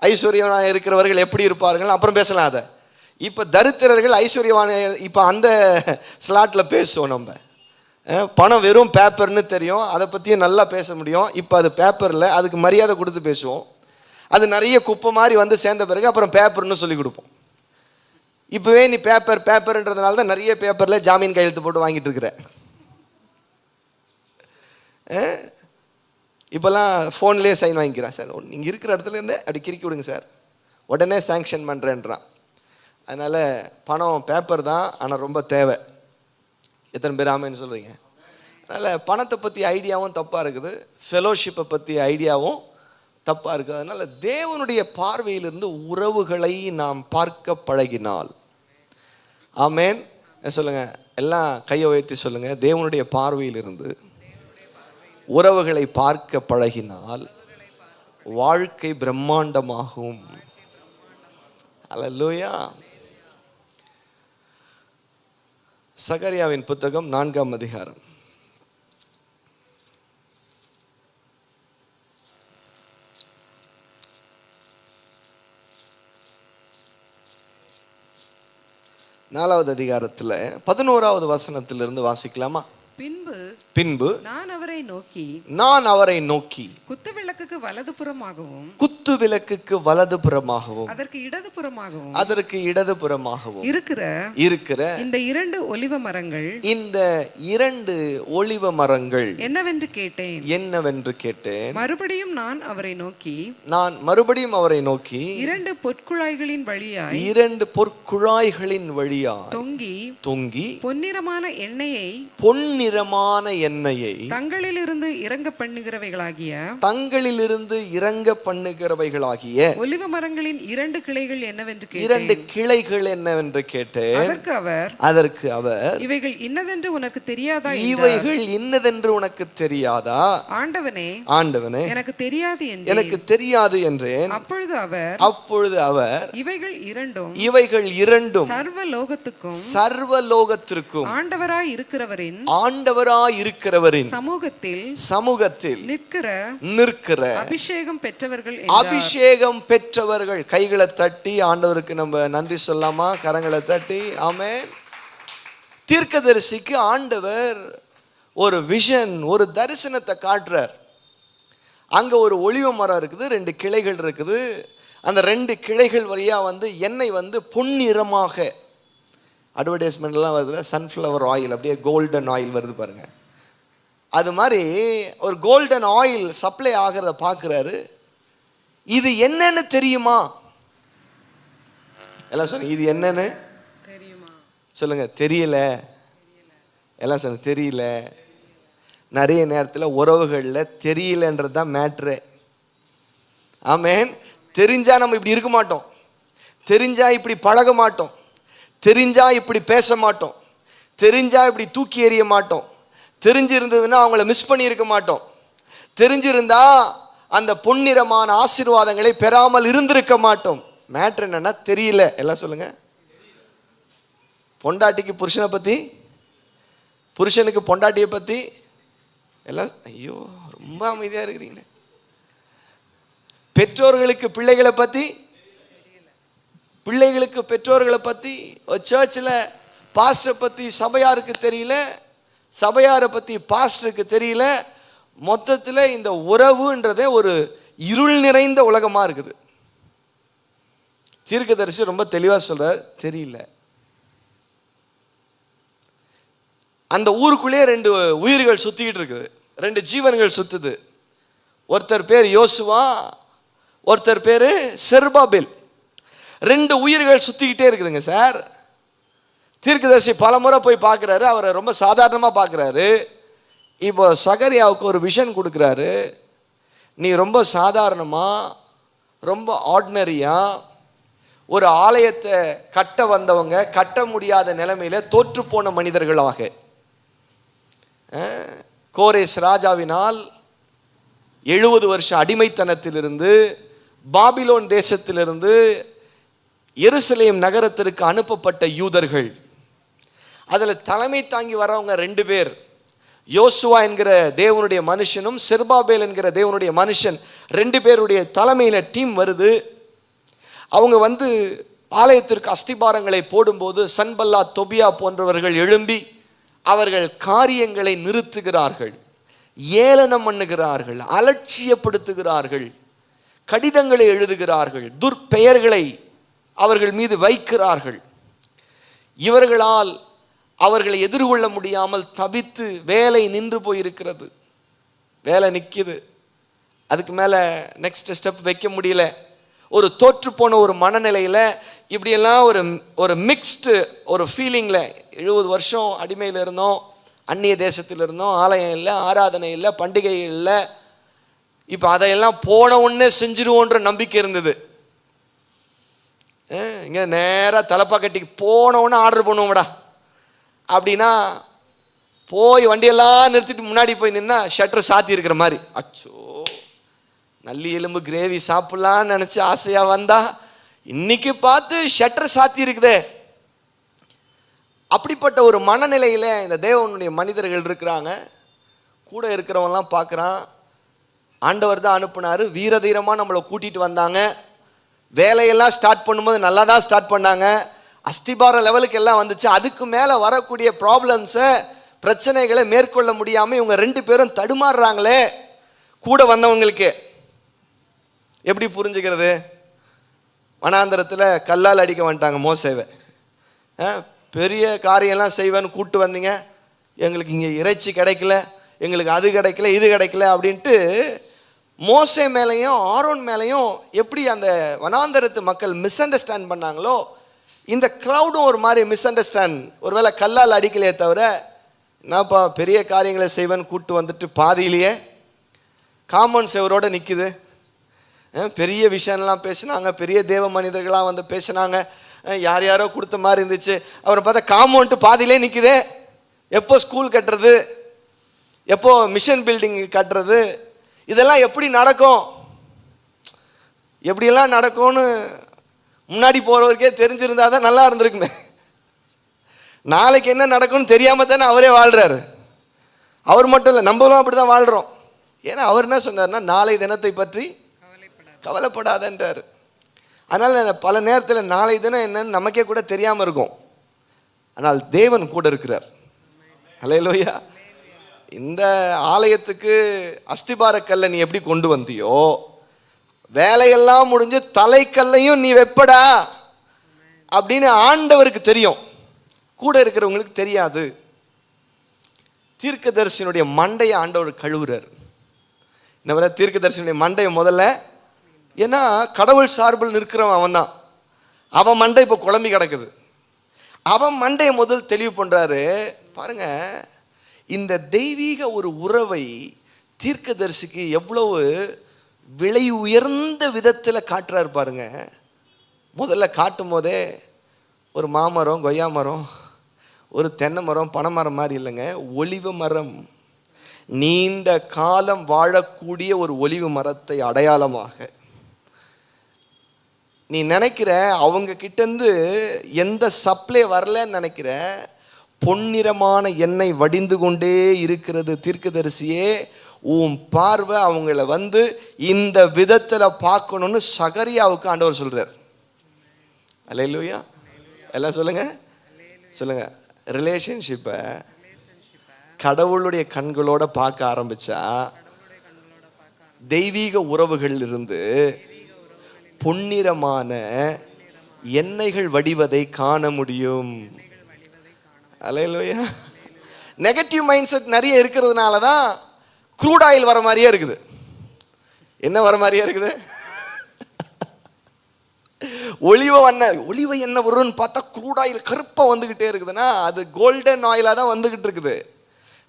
ஐஸ்வர்யவானாக இருக்கிறவர்கள் எப்படி இருப்பார்கள் அப்புறம் பேசலாம். அதை இப்போ தரித்திரர்கள் ஐஸ்வர்யவான, இப்போ அந்த ஸ்லாட்டில் பேசுவோம். நம்ம பணம் வெறும் பேப்பர்னு தெரியும், அதை பற்றியும் நல்லா பேச முடியும். இப்போ அது பேப்பரில் அதுக்கு மரியாதை கொடுத்து பேசுவோம். அது நிறைய குப்பை மாதிரி சேர்ந்த பிறகு அப்புறம் பேப்பர்னு சொல்லி கொடுப்போம். இப்போவே நீ பேப்பர்ன்றதுனால தான் நிறைய பேப்பரில் ஜாமீன் கையெழுத்து போட்டு வாங்கிட்டு இருக்கிற. இப்போல்லாம் ஃபோன்லேயே சைன் வாங்கிக்கிறான். சார் நீங்கள் இருக்கிற இடத்துலேருந்து அப்படி கிறுக்கி விடுங்க சார், உடனே சேங்ஷன் பண்ணுறேன்றான். அதனால் பணம் பேப்பர் தான், ஆனால் ரொம்ப தேவை. எத்தனை பேர் ஆமேன்னு சொல்கிறீங்க? அதனால் பணத்தை பற்றி ஐடியாவும் தப்பாக இருக்குது, ஃபெலோஷிப்பை பற்றி ஐடியாவும் தப்பாக இருக்குது. அதனால் தேவனுடைய பார்வையிலிருந்து உறவுகளை நாம் பார்க்க பழகினால், ஆமேன் சொல்லுங்கள், எல்லாம் கையை உயர்த்தி சொல்லுங்கள், தேவனுடைய பார்வையிலிருந்து உறவுகளை பார்க்க பழகினால் வாழ்க்கை பிரம்மாண்டமாகும். அல்லேலூயா. சகரியாவின் புத்தகம் 4ஆம் அதிகாரம். நாலாவது அதிகாரத்தில் 11வது வசனத்திலிருந்து வாசிக்கலாமா? பின்பு நான் அவரை அவரை நோக்கி நான் அவரை நோக்கி குத்துவிளக்குக்கு வலதுபுறமாகவும் குத்து விளக்குக்கு வலதுபுறமாகவும் அதற்கு இடதுபுறமாகவும் அதற்கு இடதுபுறமாகவும் இருக்கிற இந்த 2 ஒலிவ மரங்கள் இந்த 2 ஒலிவ மரங்கள் என்னவென்று கேட்டேன். மறுபடியும் நான் அவரை நோக்கி 2 பொற்குழாய்களின் வழியாய் 2 பொற்குழாய்களின் வழியாய் தொங்கி பொன்னிறமான எண்ணெயை தங்களிலிருந்து இறங்க பண்ணுகிறவைகளாகிய ஒலிவ மரங்களின் 2 கிளைகள் என்னவென்று கேட்டேன். அதற்கு அவர் இவைகள் இன்னதென்று உனக்கு தெரியாதா? ஆண்டவனே எனக்கு தெரியாது என்றேன். அப்பொழுது அவர் இவைகள் இரண்டும் சர்வலோகத்திற்கும் ஆண்டவராய் இருக்கிறவரின் சமூகத்தில் நிற்கிற அபிஷேகம் பெற்றவர்கள். கைகளை தட்டி ஆண்டவருக்கு நம்ம நன்றி சொல்லாமா? கரங்களை தட்டி ஆமென். தீர்க்கதரிசிக்கு ஆண்டவர் ஒரு விஷன், ஒரு தரிசனத்தை காட்டுறார். அங்க ஒரு ஒலிவ மரம் இருக்குது, 2 கிளைகள் இருக்குது. அந்த 2 கிளைகள் வழியா எண்ணெய் பொன்னிறமாக, அட்வர்டைஸ்மெண்ட்லாம் வருது, சன்ஃப்ளவர் ஆயில் அப்படியே கோல்டன் ஆயில் வருது பாருங்க. அது மாதிரி ஒரு கோல்டன் ஆயில் சப்ளை ஆகிறத பார்க்குறாரு. இது என்னன்னு தெரியுமா? எல்லாம் சொல்லுங்க, இது என்னன்னு சொல்லுங்க. தெரியல. எல்லாம் சொல்லுங்க, தெரியல. நிறைய நேரத்தில் உறவுகளில் தெரியலன்றது தான் மேட்ரு. ஆமென். தெரிஞ்சா நம்ம இப்படி இருக்க மாட்டோம், தெரிஞ்சா இப்படி பழக மாட்டோம், தெரிஞ்சா இப்படி பேச மாட்டோம், தெரிஞ்சா இப்படி தூக்கி எறிய மாட்டோம், தெரிஞ்சிருந்ததுன்னா அவங்கள மிஸ் பண்ணியிருக்க மாட்டோம், தெரிஞ்சிருந்தா அந்த பொன்னிறமான ஆசீர்வாதங்களை பெறாமல் இருந்திருக்க மாட்டோம். மேட்ரு என்னன்னா தெரியல. எல்லாம் சொல்லுங்க. பொண்டாட்டிக்கு புருஷனை பற்றி, புருஷனுக்கு பொண்டாட்டியை பற்றி எல்லாம். ஐயோ ரொம்ப அமைதியாக இருக்கிறீங்களே. பெற்றோர்களுக்கு பிள்ளைகளை பற்றி, பிள்ளைகளுக்கு பெற்றோர்களை பற்றி, சர்ச்சில் பாஸ்டரை பற்றி சபையாருக்கு தெரியல, சபையாரை பற்றி பாஸ்டருக்கு தெரியல. மொத்தத்தில் இந்த உறவுன்றதே ஒரு இருள் நிறைந்த உலகமாக இருக்குது. தீர்க்கதரிசி ரொம்ப தெளிவாக சொல்றார், தெரியல. அந்த ஊருக்குள்ளேயே 2 உயிர்கள் சுத்திக்கிட்டு இருக்குது, 2 ஜீவன்கள் சுத்துது. ஒருத்தர் பேர் யோசுவா, ஒருத்தர் பேர் செருபாபேல். 2 உயிர்கள் சுத்திக்கிட்டே இருக்குதுங்க சார். தீர்க்கதரிசி பல முறை போய் பார்க்குறாரு, அவரை ரொம்ப சாதாரணமாக பார்க்குறாரு. இப்போ சகரியாவுக்கு ஒரு விஷன் கொடுக்குறாரு. நீ ரொம்ப சாதாரணமாக, ரொம்ப ஆர்டினரியாக ஒரு ஆலயத்தை கட்ட வந்தவங்க கட்ட முடியாத நிலைமையில தோற்று போன மனிதர்களாக, கோரேஸ் ராஜாவினால் 70 வருஷம் அடிமைத்தனத்திலிருந்து பாபிலோன் தேசத்திலிருந்து எருசலேம் நகரத்திற்கு அனுப்பப்பட்ட யூதர்கள். அதில் தலைமை தாங்கி வரவங்க 2 பேர், யோசுவா என்கிற தேவனுடைய மனுஷனும் செருபாபேல் என்கிற தேவனுடைய மனுஷன். 2 பேருடைய தலைமையில் டீம் வருது. அவங்க ஆலயத்திற்கு அஸ்திபாரங்களை போடும்போது சன்பல்லா தொபியா போன்றவர்கள் எழும்பி அவர்கள் காரியங்களை நிறுத்துகிறார்கள், ஏளனம் பண்ணுகிறார்கள், அலட்சியப்படுத்துகிறார்கள், கடிதங்களை எழுதுகிறார்கள், துர்பெயர்களை அவர்கள் மீது வைக்கிறார்கள். இவர்களால் அவர்களை எதிர்கொள்ள முடியாமல் தவித்து வேலை நின்று போயிருக்கிறது. வேலை நிற்கிது, அதுக்கு மேலே நெக்ஸ்ட் ஸ்டெப் வைக்க முடியல. ஒரு தோற்று போன ஒரு மனநிலையில் இப்படியெல்லாம் ஒரு மிக்ஸ்டு ஒரு ஃபீலிங்கில் 70 வருஷம் அடிமையில் இருந்தோம், அந்நிய தேசத்தில் இருந்தோம், ஆலயம் இல்லை, ஆராதனை இல்லை, பண்டிகை இல்லை. இப்போ அதையெல்லாம் போன உடனே செஞ்சிருவோன்ற நம்பிக்கை இருந்தது. இங்கே நேராக தலப்பா கட்டிக்கு போன உடனே ஆர்டர் பண்ணுவோம்டா அப்படின்னா, போய் வண்டியெல்லாம் நிறுத்திட்டு முன்னாடி போய் நின்னா ஷட்டர் சாத்தி இருக்கிற மாதிரி, அச்சோ நல்லி எலும்பு கிரேவி சாப்பிடலான்னு நினச்சி ஆசையாக வந்தா இன்னைக்கு பார்த்து ஷட்டர் சாத்தி இருக்குதே. அப்படிப்பட்ட ஒரு மனநிலையில் இந்த தேவனுடைய மனிதர்கள் இருக்கிறாங்க. கூட இருக்கிறவங்கலாம் பார்க்குறான், ஆண்டவர் தான் அனுப்புனார், வீரதீரமாக நம்மளை கூட்டிகிட்டு வந்தாங்க. வேலையெல்லாம் ஸ்டார்ட் பண்ணும்போது நல்லா தான் ஸ்டார்ட் பண்ணாங்க, அஸ்திபார லெவலுக்கு எல்லாம் வந்துச்சு. அதுக்கு மேலே வரக்கூடிய ப்ராப்ளம்ஸை பிரச்சனைகளை மேற்கொள்ள முடியாமல் இவங்க 2 பேரும் தடுமாறுறாங்களே கூட வந்தவங்களுக்கு. எப்படி புரிஞ்சுக்கிறது? வனாந்தரத்தில் கல்லால் அடிக்க வந்துட்டாங்க மோசேவை. பெரிய காரியம்லாம் செய்வேன்னு கூப்பிட்டு வந்தீங்க, எங்களுக்கு இங்கே இறைச்சி கிடைக்கல, எங்களுக்கு அது கிடைக்கல, இது கிடைக்கல அப்படின்ட்டு மோசே மேலேயும் ஆரோன் மேலேயும் எப்படி அந்த வனாந்தரத்து மக்கள் மிஸ் அண்டர்ஸ்டாண்ட் பண்ணாங்களோ, இந்த க்ரௌடும் ஒரு மாதிரி மிஸ் அண்டர்ஸ்டாண்ட். ஒருவேளை கல்லால் அடிக்கலையே தவிர, என்னப்பா பெரிய காரியங்களை செய்வேன்னு கூப்பிட்டு வந்துட்டு பாதியிலேயே காம்பவுண்ட் செவரோடு நிற்குது. பெரிய விஷயம்லாம் பேசினாங்க, பெரிய தேவ மனிதர்களாக வந்து பேசினாங்க, யார் யாரோ கொடுத்த மாதிரி இருந்துச்சு. அப்புறம் பார்த்தா காம்பவுண்ட் பாதியிலே நிற்குதே. எப்போ ஸ்கூல் கட்டுறது, எப்போ மிஷன் பில்டிங் கட்டுறது, இதெல்லாம் எப்படி நடக்கும்? எப்படியெல்லாம் நடக்கும்னு முன்னாடி போகிறவருக்கே தெரிஞ்சிருந்தா தான் நல்லா இருந்திருக்குமே. நாளைக்கு என்ன நடக்கும்னு தெரியாமல் தானே அவரே வாழ்கிறாரு. அவர் மட்டும் இல்லை, நம்மளும் அப்படி தான் வாழ்கிறோம். ஏன்னா அவர் என்ன சொன்னார்னா, நாளை தினத்தை பற்றி கவலைப்படாதன்றார். அதனால் பல நேரத்தில் நாளை தினம் என்னன்னு நமக்கே கூட தெரியாமல் இருக்கும். ஆனால் தேவன் கூட இருக்கிறார். அல்லேலூயா. இந்த ஆலயத்துக்கு அஸ்திபார கல்லை நீ எப்படி கொண்டு வந்தியோ, வேலையெல்லாம் முடிஞ்சு தலைக்கல்லையும் நீ வெப்படா அப்படின்னு ஆண்டவருக்கு தெரியும், கூட இருக்கிறவங்களுக்கு தெரியாது. தீர்க்கதரிசியினுடைய மண்டையை ஆண்டவர் கழுவுறார். என்ன தீர்க்கதரிசியினுடைய மண்டையை முதல்ல, ஏன்னா கடவுள் சார்பில் நிற்கிறவன் அவன் தான். அவன் மண்டை இப்போ குழம்பி கிடக்குது. அவன் மண்டையை முதல் தெளிவு பண்ணுறாரு. பாருங்க, இந்த தெய்வீக ஒரு உறவை தீர்க்கதரிசிக்கு எவ்வளவு விலை உயர்ந்த விதத்தில் காட்டுறாரு பாருங்க. முதல்ல காட்டும் போதே ஒரு மாமரம், கொய்யா மரம், ஒரு தென்னை மரம், பனைமரம் மாதிரி இல்லைங்க, ஒலிவ மரம். நீண்ட காலம் வாழக்கூடிய ஒரு ஒலிவு மரத்தை அடையாளமாக நீ நினைக்கிற, அவங்க கிட்டேருந்து எந்த சப்ளை வரலன்னு நினைக்கிற, பொன்னிறமான எண்ணெய் வடிந்து கொண்டே இருக்கிறது. தீர்க்கதரிசியே, உன் பார்வை அவங்கள வந்து இந்த விதத்தில் பார்க்கணும்னு சகரியாவுக்கு ஆண்டவர் சொல்கிறார். அல்லேலூயா. எல்லாம் சொல்லுங்க, சொல்லுங்க. ரிலேஷன்ஷிப்பை கடவுளுடைய கண்களோட பார்க்க ஆரம்பிச்சா தெய்வீக உறவுகள் இருந்து பொன்னிறமான எண்ணெய்கள் வடிவதை காண முடியும். அல்லேலூயா. நெகட்டிவ் மைண்ட் செட் நிறைய இருக்கிறதுனால தான் க்ரூட் ஆயில் வர மாதிரியே இருக்குது. என்ன வர மாதிரியே இருக்குது? ஒலிவ எண்ணெய் வரும்னு பார்த்தா க்ரூட் ஆயில் கருப்பாக வந்துக்கிட்டே இருக்குதுன்னா அது கோல்டன் ஆயிலாக தான் வந்துக்கிட்டு இருக்குது.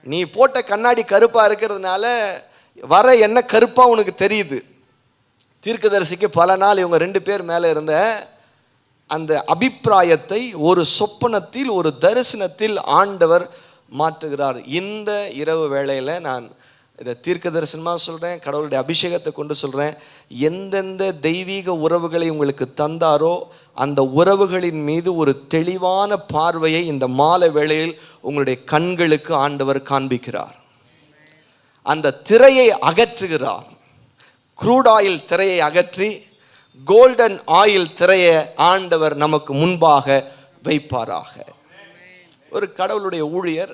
நீ போட்ட கண்ணாடி கருப்பாக இருக்கிறதுனால வர எண்ணெய் கருப்பாக உனக்கு தெரியுது. தீர்க்கதரிசிக்கு பல நாள் இவங்க 2 பேர் மேலே இருந்த அந்த அபிப்பிராயத்தை ஒரு சொப்பனத்தில், ஒரு தரிசனத்தில் ஆண்டவர் மாற்றுகிறார். இந்த இரவு வேளையில் நான் இதை தீர்க்க தரிசனமாக சொல்கிறேன், கடவுளுடைய அபிஷேகத்தை கொண்டு சொல்கிறேன். எந்தெந்த தெய்வீக உறவுகளை உங்களுக்கு தந்தாரோ அந்த உறவுகளின் மீது ஒரு தெளிவான பார்வையை இந்த மாலை வேளையில் உங்களுடைய கண்களுக்கு ஆண்டவர் காண்பிக்கிறார். அந்த திரையை அகற்றுகிறார். க்ரூட் ஆயில் திரையை அகற்றி கோல்டன் ஆயில் திரையை ஆண்டவர் நமக்கு முன்பாக வைப்பாராக. ஒரு கடவுளுடைய ஊழியர்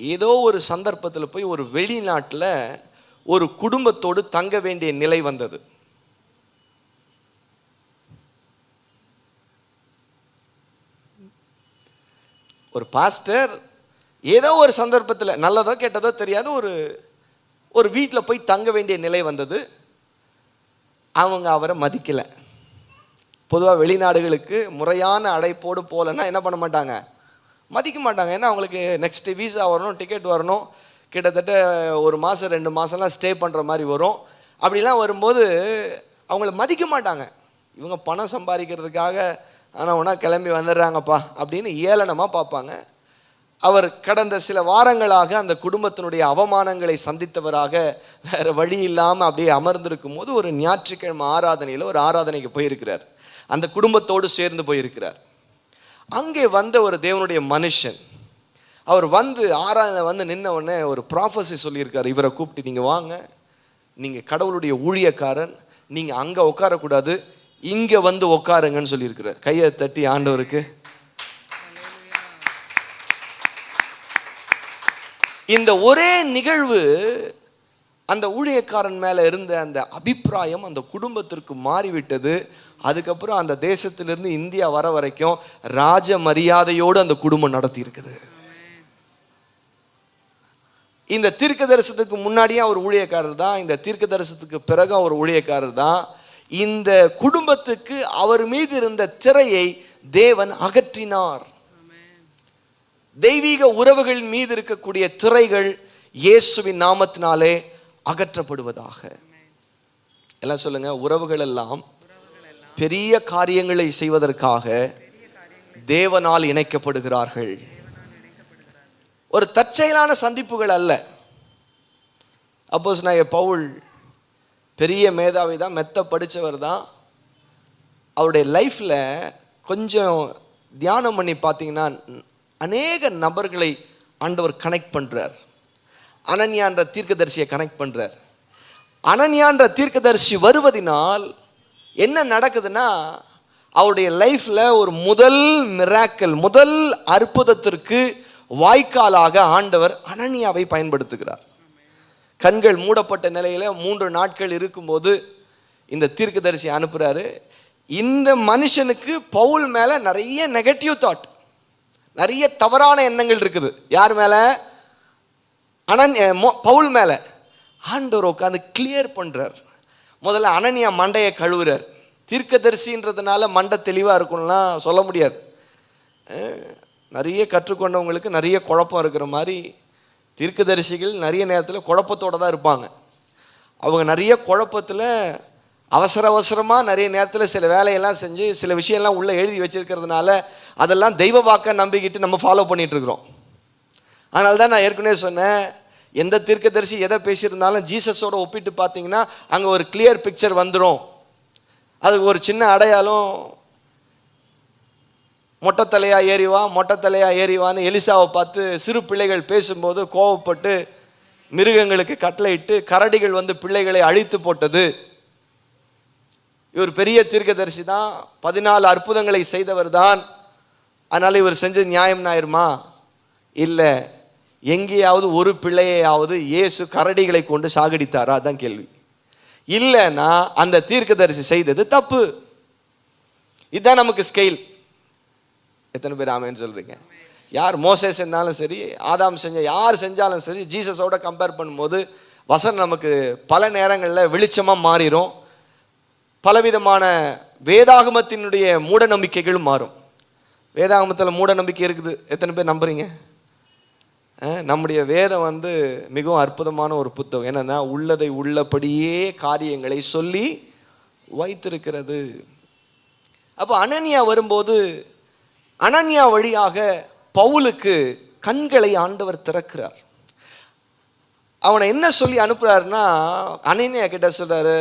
ஏதோ ஒரு சந்தர்ப்பத்தில் போய் ஒரு வெளிநாட்டில் ஒரு குடும்பத்தோடு தங்க வேண்டிய நிலை வந்தது. ஒரு பாஸ்டர் ஏதோ ஒரு சந்தர்ப்பத்தில், நல்லதோ கெட்டதோ தெரியாத ஒரு வீட்டில் போய் தங்க வேண்டிய நிலை வந்தது. அவங்க அவரை மதிக்கலை. பொதுவாக வெளிநாடுகளுக்கு முறையான அழைப்போடு போகலன்னா என்ன பண்ண மாட்டாங்க, மதிக்க மாட்டாங்க. ஏன்னா அவங்களுக்கு நெக்ஸ்ட் வீசா வரணும், டிக்கெட் வரணும், கிட்டத்தட்ட 1 மாதம் 2 மாதம்லாம் ஸ்டே பண்ணுற மாதிரி வரும். அப்படிலாம் வரும்போது அவங்கள மதிக்க மாட்டாங்க. இவங்க பணம் சம்பாதிக்கிறதுக்காக ஆனால் ஒன்றா கிளம்பி வந்துடுறாங்கப்பா அப்படின்னு ஏளனமாக பார்ப்பாங்க. அவர் கடந்த சில வாரங்களாக அந்த குடும்பத்தினுடைய அவமானங்களை சந்தித்தவராக வேறு வழி இல்லாமல் அப்படியே அமர்ந்திருக்கும் போது ஒரு ஞாயிற்றுக்கிழமை ஆராதனையில் ஒரு ஆராதனைக்கு போயிருக்கிறார். அந்த குடும்பத்தோடு சேர்ந்து போயிருக்கிறார். அங்கே வந்த ஒரு தேவனுடைய மனுஷன், அவர் வந்து ஆராதனை வந்து நின்ன உடனே ஒரு ப்ராஃபஸி சொல்லியிருக்கார். இவரை கூப்பிட்டு, நீங்கள் வாங்க, நீங்கள் கடவுளுடைய ஊழியக்காரன், நீங்கள் அங்கே உட்காரக்கூடாது, இங்கே வந்து உட்காருங்கன்னு சொல்லியிருக்கிறார். கையை தட்டி ஆண்டவருக்கு. இந்த ஒரே நிகழ்வு அந்த ஊழியக்காரன் மேலே இருந்த அந்த அபிப்பிராயம் அந்த குடும்பத்திற்கு மாறிவிட்டது. அதுக்கப்புறம் அந்த தேசத்திலிருந்து இந்தியா வர வரைக்கும் ராஜ மரியாதையோடு அந்த குடும்பம் நடத்தி இருக்குது. இந்த தீர்க்க தரிசனத்துக்கு முன்னாடியே அவர் ஊழியக்காரர் தான், இந்த தீர்க்க தரிசனத்துக்கு பிறகு அவர் ஊழியக்காரர் தான். இந்த குடும்பத்துக்கு அவர் மீது இருந்த திரையை தேவன் அகற்றினார். தெய்வீக உறவுகள் மீது இருக்கக்கூடிய திரைகள் இயேசுவின் நாமத்தினாலே அகற்றப்படுவதாக. எல்லாம் சொல்லுங்க, உறவுகள் எல்லாம் பெரிய காரியங்களை செய்வதற்காக தேவனால் இணைக்கப்படுகிறார்கள். ஒரு தற்செயலான சந்திப்புகள் அல்ல. அப்போஸ்தலனாகிய பவுல் பெரிய மேதாவி தான், மெத்த படித்தவர் தான். அவருடைய லைஃப்பில் கொஞ்சம் தியானம் பண்ணி பார்த்தீங்கன்னா அநேக நபர்களை ஆண்டவர் கனெக்ட் பண்ணுறார். அனனியான்ற தீர்க்கதரிசியை கனெக்ட் பண்ணுறார். அனனியான்ற தீர்க்கதரிசி வருவதினால் என்ன நடக்குதுன்னா, அவருடைய லைஃப்பில் ஒரு முதல் மிராக்கல், முதல் அற்புதத்திற்கு வாய்க்காலாக ஆண்டவர் அனனியாவை பயன்படுத்துகிறார். கண்கள் மூடப்பட்ட நிலையில் 3 நாட்கள் இருக்கும்போது இந்த தீர்க்கதரிசி அனுப்புகிறாரு. இந்த மனுஷனுக்கு பவுல் மேலே நிறைய நெகட்டிவ் தாட், நிறைய தவறான எண்ணங்கள் இருக்குது. யார் மேலே? பவுல் மேலே. ஆண்டவர் உட்காந்து கிளியர் பண்ணுறார். முதல்ல அனனியா மண்டையை கழுவுறார். தீர்க்கதரிசின்றதுனால மண்டை தெளிவாக இருக்கும்லாம் சொல்ல முடியாது. நிறைய கற்றுக்கொண்டவங்களுக்கு நிறைய குழப்பம் இருக்கிற மாதிரி தீர்க்கதரிசிகள் நிறைய நேரத்தில் குழப்பத்தோடு தான் இருப்பாங்க. அவங்க நிறைய குழப்பத்தில் அவசரமாக நிறைய நேரத்தில் சில வேலையெல்லாம் செஞ்சு சில விஷயம்லாம் உள்ளே எழுதி வச்சிருக்கிறதுனால அதெல்லாம் தெய்வ வாக்க நம்பிக்கிட்டு நம்ம ஃபாலோ பண்ணிகிட்ருக்குறோம். அதனால தான் நான் ஏற்கனவே சொன்னேன், எந்த தீர்க்கதரிசி எதை பேசியிருந்தாலும் ஜீசஸோட ஒப்பிட்டு பார்த்தீங்கன்னா அங்கே ஒரு கிளியர் பிக்சர் வந்துடும். அதுக்கு ஒரு சின்ன அடையாளம், மொட்டைத்தலையா ஏறிவான்னு எலிசாவை பார்த்து சிறு பிள்ளைகள் பேசும்போது கோவப்பட்டு மிருகங்களுக்கு கட்டளையிட்டு கரடிகள் வந்து பிள்ளைகளை அழித்து போட்டது. இவர் பெரிய தீர்க்கதரிசி தான், 14 அற்புதங்களை செய்தவர் தான். அதனால் இவர் செஞ்சது நியாயம் ஆயிருமா? இல்லை. எங்கேயாவது ஒரு பிள்ளையாவது இயேசு கரடிகளை கொண்டு சாகடித்தாரா? அதான் கேள்வி. இல்லைன்னா அந்த தீர்க்கதரிசி செய்தது தப்பு. இதுதான் நமக்கு ஸ்கெயில். எத்தனை பேர் ஆமேன்னு சொல்கிறீங்க? யார் மோசே செஞ்சாலும் சரி, ஆதாம் யார் செஞ்சாலும் சரி, ஜீசஸோட கம்பேர் பண்ணும்போது வசனம் நமக்கு பல நேரங்களில் வெளிச்சமாக மாறிடும். பலவிதமான வேதாகமத்தினுடைய மூட நம்பிக்கைகளும் மாறும். வேதாகமத்தில் மூட நம்பிக்கை இருக்குது. எத்தனை பேர் நம்புறீங்க? நம்முடைய வேதம் மிகவும் அற்புதமான ஒரு புத்தகம். என்னன்னா, உள்ளதை உள்ளபடியே காரியங்களை சொல்லி வைத்திருக்கிறது. அப்போ அனனியா வரும்போது அனனியா வழியாக பவுலுக்கு கண்களை ஆண்டவர் திறக்கிறார். அவனை என்ன சொல்லி அனுப்புறாருன்னா, அனனியா கிட்ட சொல்றாரு,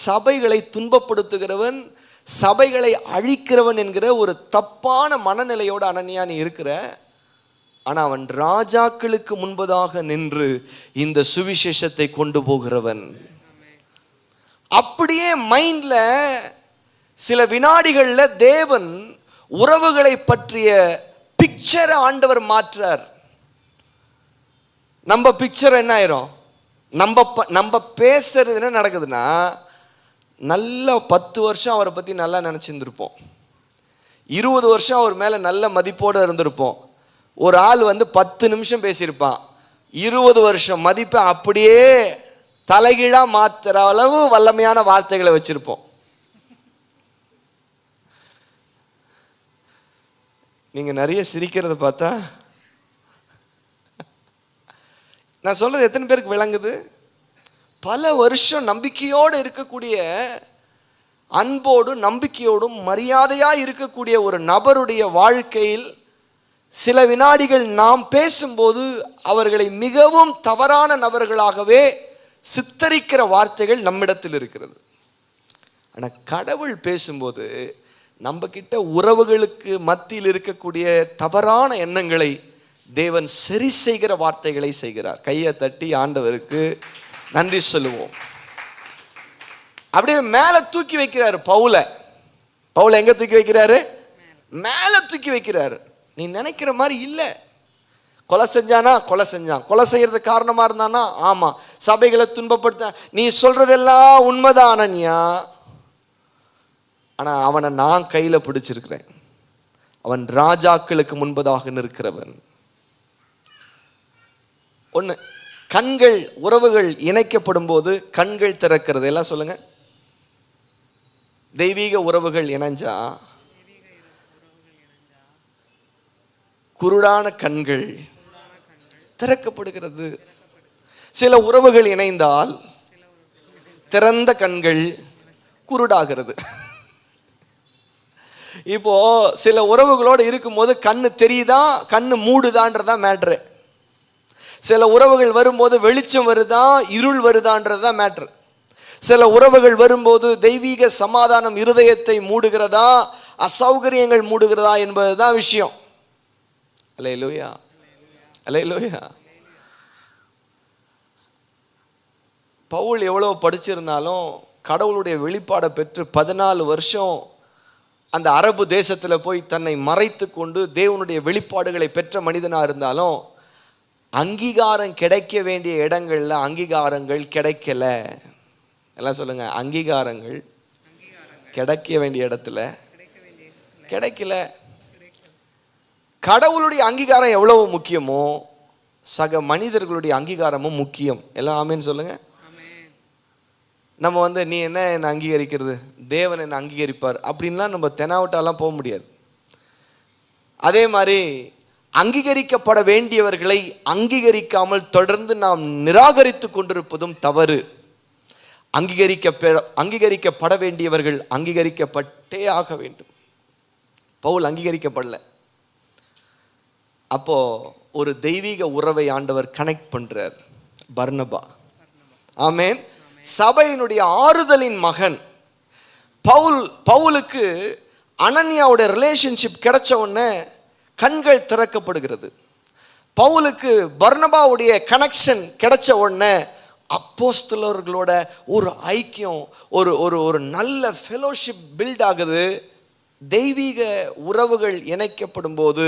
சபைகளை துன்பப்படுத்துகிறவன், சபைகளை அழிக்கிறவன் என்கிற ஒரு தப்பான மனநிலையோடு அனனியா நீ இருக்கிற. ஆனால் அவன் ராஜாக்களுக்கு முன்பதாக நின்று இந்த சுவிசேஷத்தை கொண்டு போகிறவன். அப்படியே மைண்ட்ல சில வினாடிகளில் தேவன் உறவுகளை பற்றிய பிக்சரை ஆண்டவர் மாற்றார். நம்ம பிக்சர் என்ன ஆயிரும்? நம்ம பேசுறது என்ன நடக்குதுன்னா, நல்ல 10 வருஷம் அவரை பற்றி நல்லா நினச்சிருந்துருப்போம், 20 வருஷம் அவர் மேலே நல்ல மதிப்போடு இருந்திருப்போம். ஒரு ஆள் 10 நிமிஷம் பேசியிருப்பான், 20 வருஷம் மதிப்பை அப்படியே தலைகீழாக மாற்றுற அளவு வல்லமையான வார்த்தைகளை வச்சிருப்போம். நீங்கள் நிறைய சிரிக்கிறத பார்த்தா நான் சொல்றது எத்தனை பேருக்கு விளங்குது? பல வருஷம் நம்பிக்கையோடு இருக்கக்கூடிய, அன்போடும் நம்பிக்கையோடும் மரியாதையாக இருக்கக்கூடிய ஒரு நபருடைய வாழ்க்கையில் சில வினாடிகள் நாம் பேசும்போது அவர்களை மிகவும் தவறான நபர்களாகவே சித்தரிக்கிற வார்த்தைகள் நம்மிடத்தில் இருக்கிறது. ஆனால் கடவுள் பேசும்போது நம்ம கிட்ட உறவுகளுக்கு மத்தியில் இருக்கக்கூடிய தவறான எண்ணங்களை தேவன் சரி செய்கிற வார்த்தைகளை செய்கிறார். கையை தட்டி ஆண்டவருக்கு நன்றி சொல்லுவோம். அப்படியே மேலே தூக்கி வைக்கிறாரு பவுலை எங்க தூக்கி வைக்கிறாரு? மேலே தூக்கி வைக்கிறாரு. நீ நினைக்கிற மாதிரி இல்லை, கொலை செஞ்சானா? கொலை செஞ்சான். கொலை செய்யறதுக்கு காரணமா இருந்தானா? ஆமா. சபைகளை துன்பப்படுத்த, நீ சொல்றதெல்லாம் உண்மைதான் அனன்யா, ஆனா அவனை நான் கையில பிடிச்சிருக்கிறேன். அவன் ராஜாக்களுக்கு முன்பதாக நிற்கிறவன். ஒண்ணு, கண்கள், உறவுகள் இணைக்கப்படும் போது கண்கள் திறக்கிறது. எல்லாம் சொல்லுங்க. தெய்வீக உறவுகள் இணைஞ்சா குருடான கண்கள் திறக்கப்படுகிறது. சில உறவுகள் இணைந்தால் திறந்த கண்கள் குருடாகிறது. இப்போ சில உறவுகளோடு இருக்கும்போது கண்ணு தெரியுதா கண்ணு மூடுதான்றதா மேட்ரு. சில உறவுகள் வரும்போது வெளிச்சம் வருதா இருள் வருதான்றதுதான் மேட்ரு. சில உறவுகள் வரும்போது தெய்வீக சமாதானம் இருதயத்தை மூடுகிறதா அசௌகரியங்கள் மூடுகிறதா என்பதுதான் விஷயம். அல்லேலூயா, அல்லேலூயா. பவுல் எவ்வளவு படிச்சிருந்தாலும் கடவுளுடைய வெளிப்பாடை பெற்று 14 வருஷம் அந்த அரபு தேசத்தில் போய் தன்னை மறைத்து கொண்டு தேவனுடைய வெளிப்பாடுகளை பெற்ற மனிதனாக இருந்தாலும் அங்கீகாரம் கிடைக்க வேண்டிய இடங்கள்ல அங்கீகாரங்கள் கிடைக்கல. எல்லாம் சொல்லுங்க. அங்கீகாரங்கள் கிடைக்க வேண்டிய இடத்துல கிடைக்கல. கடவுளுடைய அங்கீகாரம் எவ்வளவு முக்கியமோ சக மனிதர்களுடைய அங்கீகாரமும் முக்கியம். எல்லாம் ஆமேன்னு சொல்லுங்க. நம்ம நீ என்ன என்னை அங்கீகரிக்கிறது, தேவன் என்னை அங்கீகரிப்பார் அப்படின்லாம் நம்ம தெனாவட்டாலாம் போக முடியாது. அதே மாதிரி அங்கீகரிக்கப்பட வேண்டியவர்களை அங்கீகரிக்காமல் தொடர்ந்து நாம் நிராகரித்து கொண்டிருப்பதும் தவறு. அங்கீகரிக்கப்பட வேண்டியவர்கள் அங்கீகரிக்கப்பட்டே ஆக வேண்டும். பவுல் அங்கீகரிக்கப்படல. அப்போ ஒரு தெய்வீக உறவை ஆண்டவர் கனெக்ட் பண்றார். பர்னபா. ஆமேன். சபையினுடைய ஆறுதலின் மகன் பவுலுக்கு அனன்யாவுடைய ரிலேஷன்ஷிப் கிடைச்ச உடனே கண்கள் திறக்கப்படுகிறது. பவுலுக்கு பர்னபாவுடைய கனெக்ஷன் கிடைச்ச உடனே அப்போஸ்தலர்களோட ஒரு ஐக்கியம், ஒரு நல்ல ஃபெலோஷிப் பில்ட் ஆகுது. தெய்வீக உறவுகள் இணைக்கப்படும் போது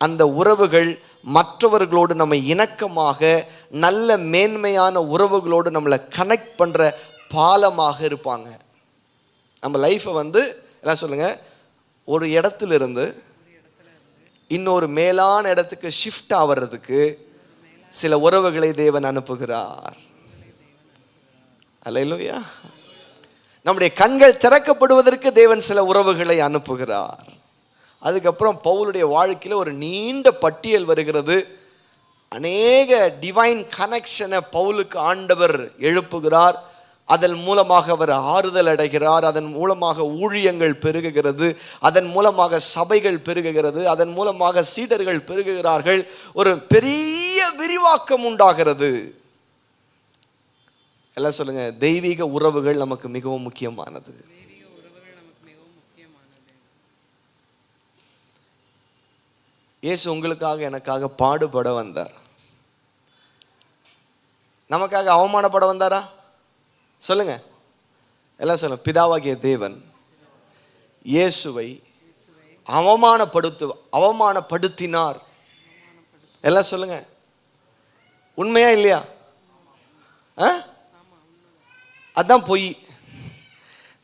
அந்த உறவுகள் மற்றவர்களோடு நம்ம இணக்கமாக நல்ல மேன்மையான உறவுகளோடு நம்மளை கனெக்ட் பண்ணுற பாலமாக இருப்பாங்க. நம்ம லைஃப்பை எல்லாம் சொல்லுங்க, ஒரு இடத்துல இருந்து இன்னொரு மேலான இடத்துக்கு ஷிஃப்ட் ஆகிறதுக்கு சில உறவுகளை தேவன் அனுப்புகிறார். அல்லேலூயா. நம்முடைய கண்கள் திறக்கப்படுவதற்கு தேவன் சில உறவுகளை அனுப்புகிறார். அதுக்கப்புறம் பவுலுடைய வாழ்க்கையில் ஒரு நீண்ட பட்டியல் வருகிறது. அநேக டிவைன் கனெக்ஷனை பவுலுக்கு ஆண்டவர் எழுப்புகிறார். அதன் மூலமாக அவர் ஆறுதல் அடைகிறார். அதன் மூலமாக ஊழியங்கள் பெருகுகிறது. அதன் மூலமாக சபைகள் பெருகுகிறது. அதன் மூலமாக சீடர்கள் பெருகுகிறார்கள். ஒரு பெரிய விரிவாக்கம் உண்டாகிறது. எல்லாம் சொல்லுங்க. தெய்வீக உறவுகள் நமக்கு மிகவும் முக்கியமானது. இயேசு உங்களுக்காக எனக்காக பாடுபட வந்தார். நமக்காக அவமானப்பட வந்தாரா? சொல்லுங்க. எல்லாம் சொல்லுங்க. பிதாவாகிய தேவன் இயேசுவை அவமானப்படுத்தினார். எல்லாம் சொல்லுங்க. உண்மையா இல்லையா? அதான் பொய்.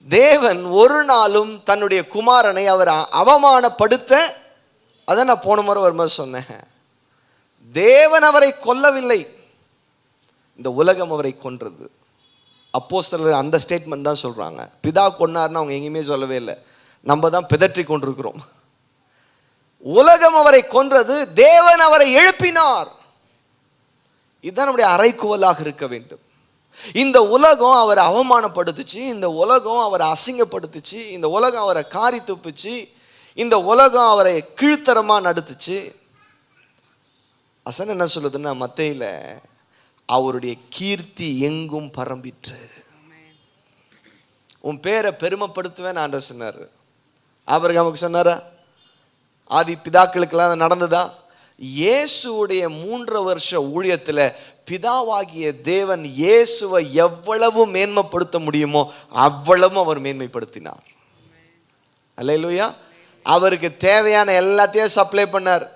தேவன் ஒரு நாளும் தன்னுடைய குமாரனை அவர் அவமானப்படுத்த, அதான் நான் போன முறை வரும்போது சொன்னேன், தேவன் அவரை கொல்லவில்லை, இந்த உலகம் அவரை கொன்றது. அப்போஸ்தலர் அந்த ஸ்டேட்மெண்ட் தான் சொல்றாங்க. பிதா கொன்னார்னு அவங்க எங்கேயுமே சொல்லவே இல்லை. நம்ம தான் பிதற்றி கொண்டிருக்கிறோம். உலகம் அவரை கொன்றது, தேவன் அவரை எழுப்பினார். இதுதான் நம்முடைய அறைகூவலாக இருக்க வேண்டும். இந்த உலகம் அவரை அவமானப்படுத்துச்சு, இந்த உலகம் அவரை அசிங்கப்படுத்துச்சு, இந்த உலகம் அவரை காரி துப்புச்சு, இந்த உலகம் அவரை கீழ்த்தரமா நடத்துச்சு. அசன் என்ன சொல்லுதுன்னா, மத்தேயில அவருடைய கீர்த்தி எங்கும் பரம்பிற்று. உன் பேரை பெருமைப்படுத்துவேன் ஆண்டவர் சொன்னார். ஆபிரகாமுக்கு சொன்னாரா? ஆதி பிதாக்களுக்கெல்லாம் நடந்ததா? இயேசுடைய 3 வருஷ ஊழியத்தில் பிதாவாகிய தேவன் இயேசுவை எவ்வளவு மேன்மைப்படுத்த முடியுமோ அவ்வளவு அவர் மேன்மைப்படுத்தினார். அல்லேலூயா. அவருக்கு தேவையான எல்லாத்தையும் சப்ளை பண்ணார்.